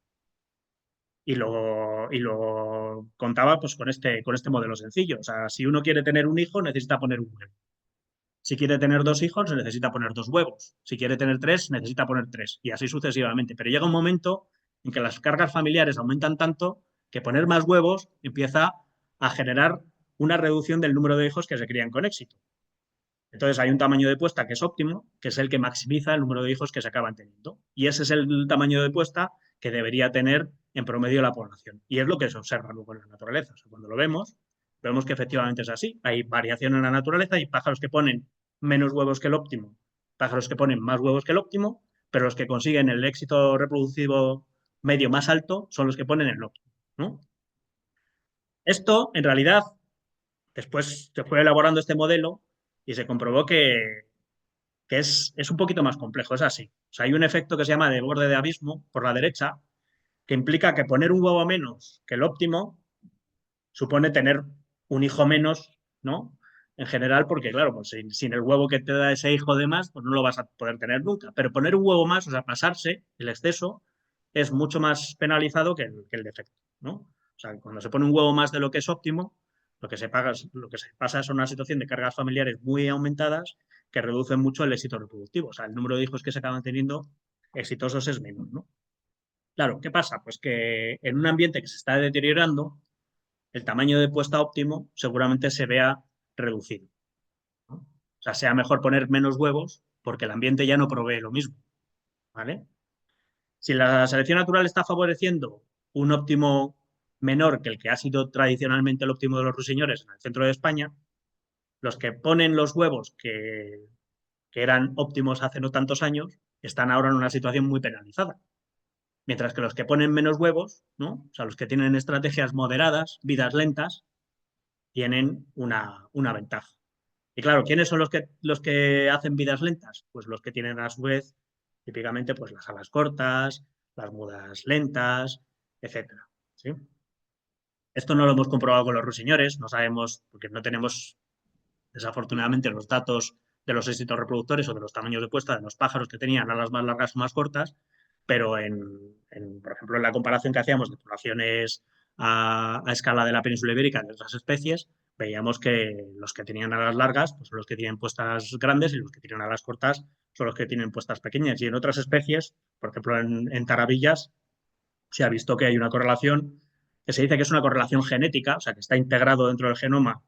Y lo contaba pues con este modelo sencillo. O sea, si uno quiere tener un hijo, necesita poner un huevo. Si quiere tener dos hijos, necesita poner dos huevos. Si quiere tener tres, necesita poner tres. Y así sucesivamente. Pero llega un momento en que las cargas familiares aumentan tanto que poner más huevos empieza a generar una reducción del número de hijos que se crían con éxito. Entonces hay un tamaño de puesta que es óptimo, que es el que maximiza el número de hijos que se acaban teniendo. Y ese es el tamaño de puesta que debería tener en promedio la población. Y es lo que se observa luego en la naturaleza. O sea, cuando lo vemos, vemos que efectivamente es así. Hay variación en la naturaleza, hay pájaros que ponen menos huevos que el óptimo, pájaros que ponen más huevos que el óptimo, pero los que consiguen el éxito reproductivo medio más alto son los que ponen el óptimo, ¿no? Esto, en realidad, después se fue elaborando este modelo y se comprobó que es un poquito más complejo, es así. O sea, hay un efecto que se llama de borde de abismo por la derecha, que implica que poner un huevo menos que el óptimo supone tener un hijo menos, ¿no? En general, porque claro, pues sin el huevo que te da ese hijo de más, pues no lo vas a poder tener nunca. Pero poner un huevo más, o sea, pasarse, el exceso, es mucho más penalizado que el defecto, ¿no? O sea, cuando se pone un huevo más de lo que es óptimo, lo que se pasa es una situación de cargas familiares muy aumentadas que reducen mucho el éxito reproductivo. O sea, el número de hijos que se acaban teniendo exitosos es menos, ¿no? Claro, ¿qué pasa? Pues que en un ambiente que se está deteriorando, el tamaño de puesta óptimo seguramente se vea reducido, ¿no? O sea, sea mejor poner menos huevos porque el ambiente ya no provee lo mismo, ¿vale? Si la selección natural está favoreciendo un óptimo menor que el que ha sido tradicionalmente el óptimo de los ruiseñores en el centro de España, Los que ponen los huevos que eran óptimos hace no tantos años están ahora en una situación muy penalizada. Mientras que los que ponen menos huevos, ¿no? O sea, los que tienen estrategias moderadas, vidas lentas, tienen una ventaja. Y claro, ¿quiénes son los que hacen vidas lentas? Pues los que tienen a su vez, típicamente, pues las alas cortas, las mudas lentas, etcétera. ¿Sí? Esto no lo hemos comprobado con los ruiseñores, no sabemos, porque no tenemos desafortunadamente los datos de los éxitos reproductores o de los tamaños de puesta de los pájaros que tenían alas más largas o más cortas, pero por ejemplo, en la comparación que hacíamos de poblaciones a escala de la península ibérica de otras especies, veíamos que los que tenían alas largas pues son los que tienen puestas grandes y los que tienen alas cortas son los que tienen puestas pequeñas. Y en otras especies, por ejemplo, en tarabillas, se ha visto que hay una correlación que se dice que es una correlación genética, o sea, que está integrado dentro del genoma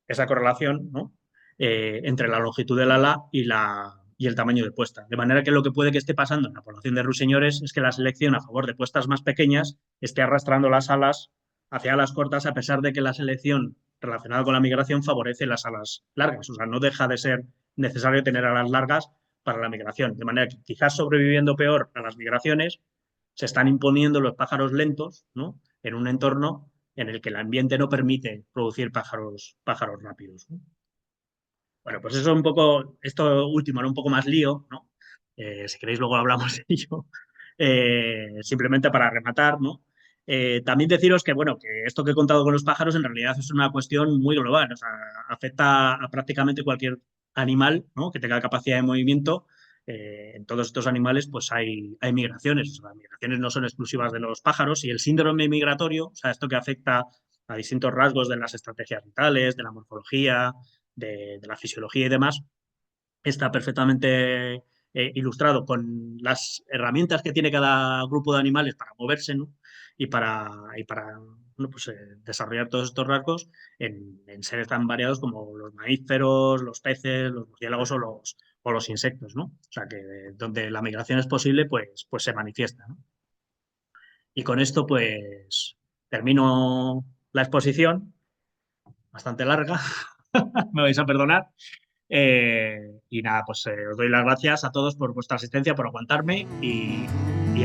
esa correlación, ¿no? Entre la longitud del ala y el tamaño de puesta. De manera que lo que puede que esté pasando en la población de ruiseñores es que la selección a favor de puestas más pequeñas esté arrastrando las alas hacia alas cortas, a pesar de que la selección relacionada con la migración favorece las alas largas. O sea, no deja de ser necesario tener alas largas para la migración. De manera que quizás sobreviviendo peor a las migraciones, se están imponiendo los pájaros lentos, ¿no? En un entorno en el que el ambiente no permite producir pájaros rápidos, ¿no? Bueno, pues eso es un poco, esto último era un poco más lío, ¿no? Si queréis luego hablamos de ello. Simplemente para rematar, ¿no? También deciros que, bueno, que esto que he contado con los pájaros en realidad es una cuestión muy global, o sea, afecta a prácticamente cualquier animal, ¿no? Que tenga capacidad de movimiento. En todos estos animales pues hay migraciones, o sea, las migraciones no son exclusivas de los pájaros y el síndrome migratorio, o sea, esto que afecta a distintos rasgos de las estrategias vitales, de la morfología, de la fisiología y demás, está perfectamente ilustrado con las herramientas que tiene cada grupo de animales para moverse, ¿no? y para bueno, pues, desarrollar todos estos rasgos en seres tan variados como los mamíferos, los peces, los murciélagos o los insectos, ¿no? O sea, que donde la migración es posible, pues se manifiesta, ¿no? Y con esto, pues, termino la exposición, bastante larga, me vais a perdonar. Y nada, pues os doy las gracias a todos por vuestra asistencia, por aguantarme y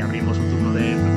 abrimos un turno de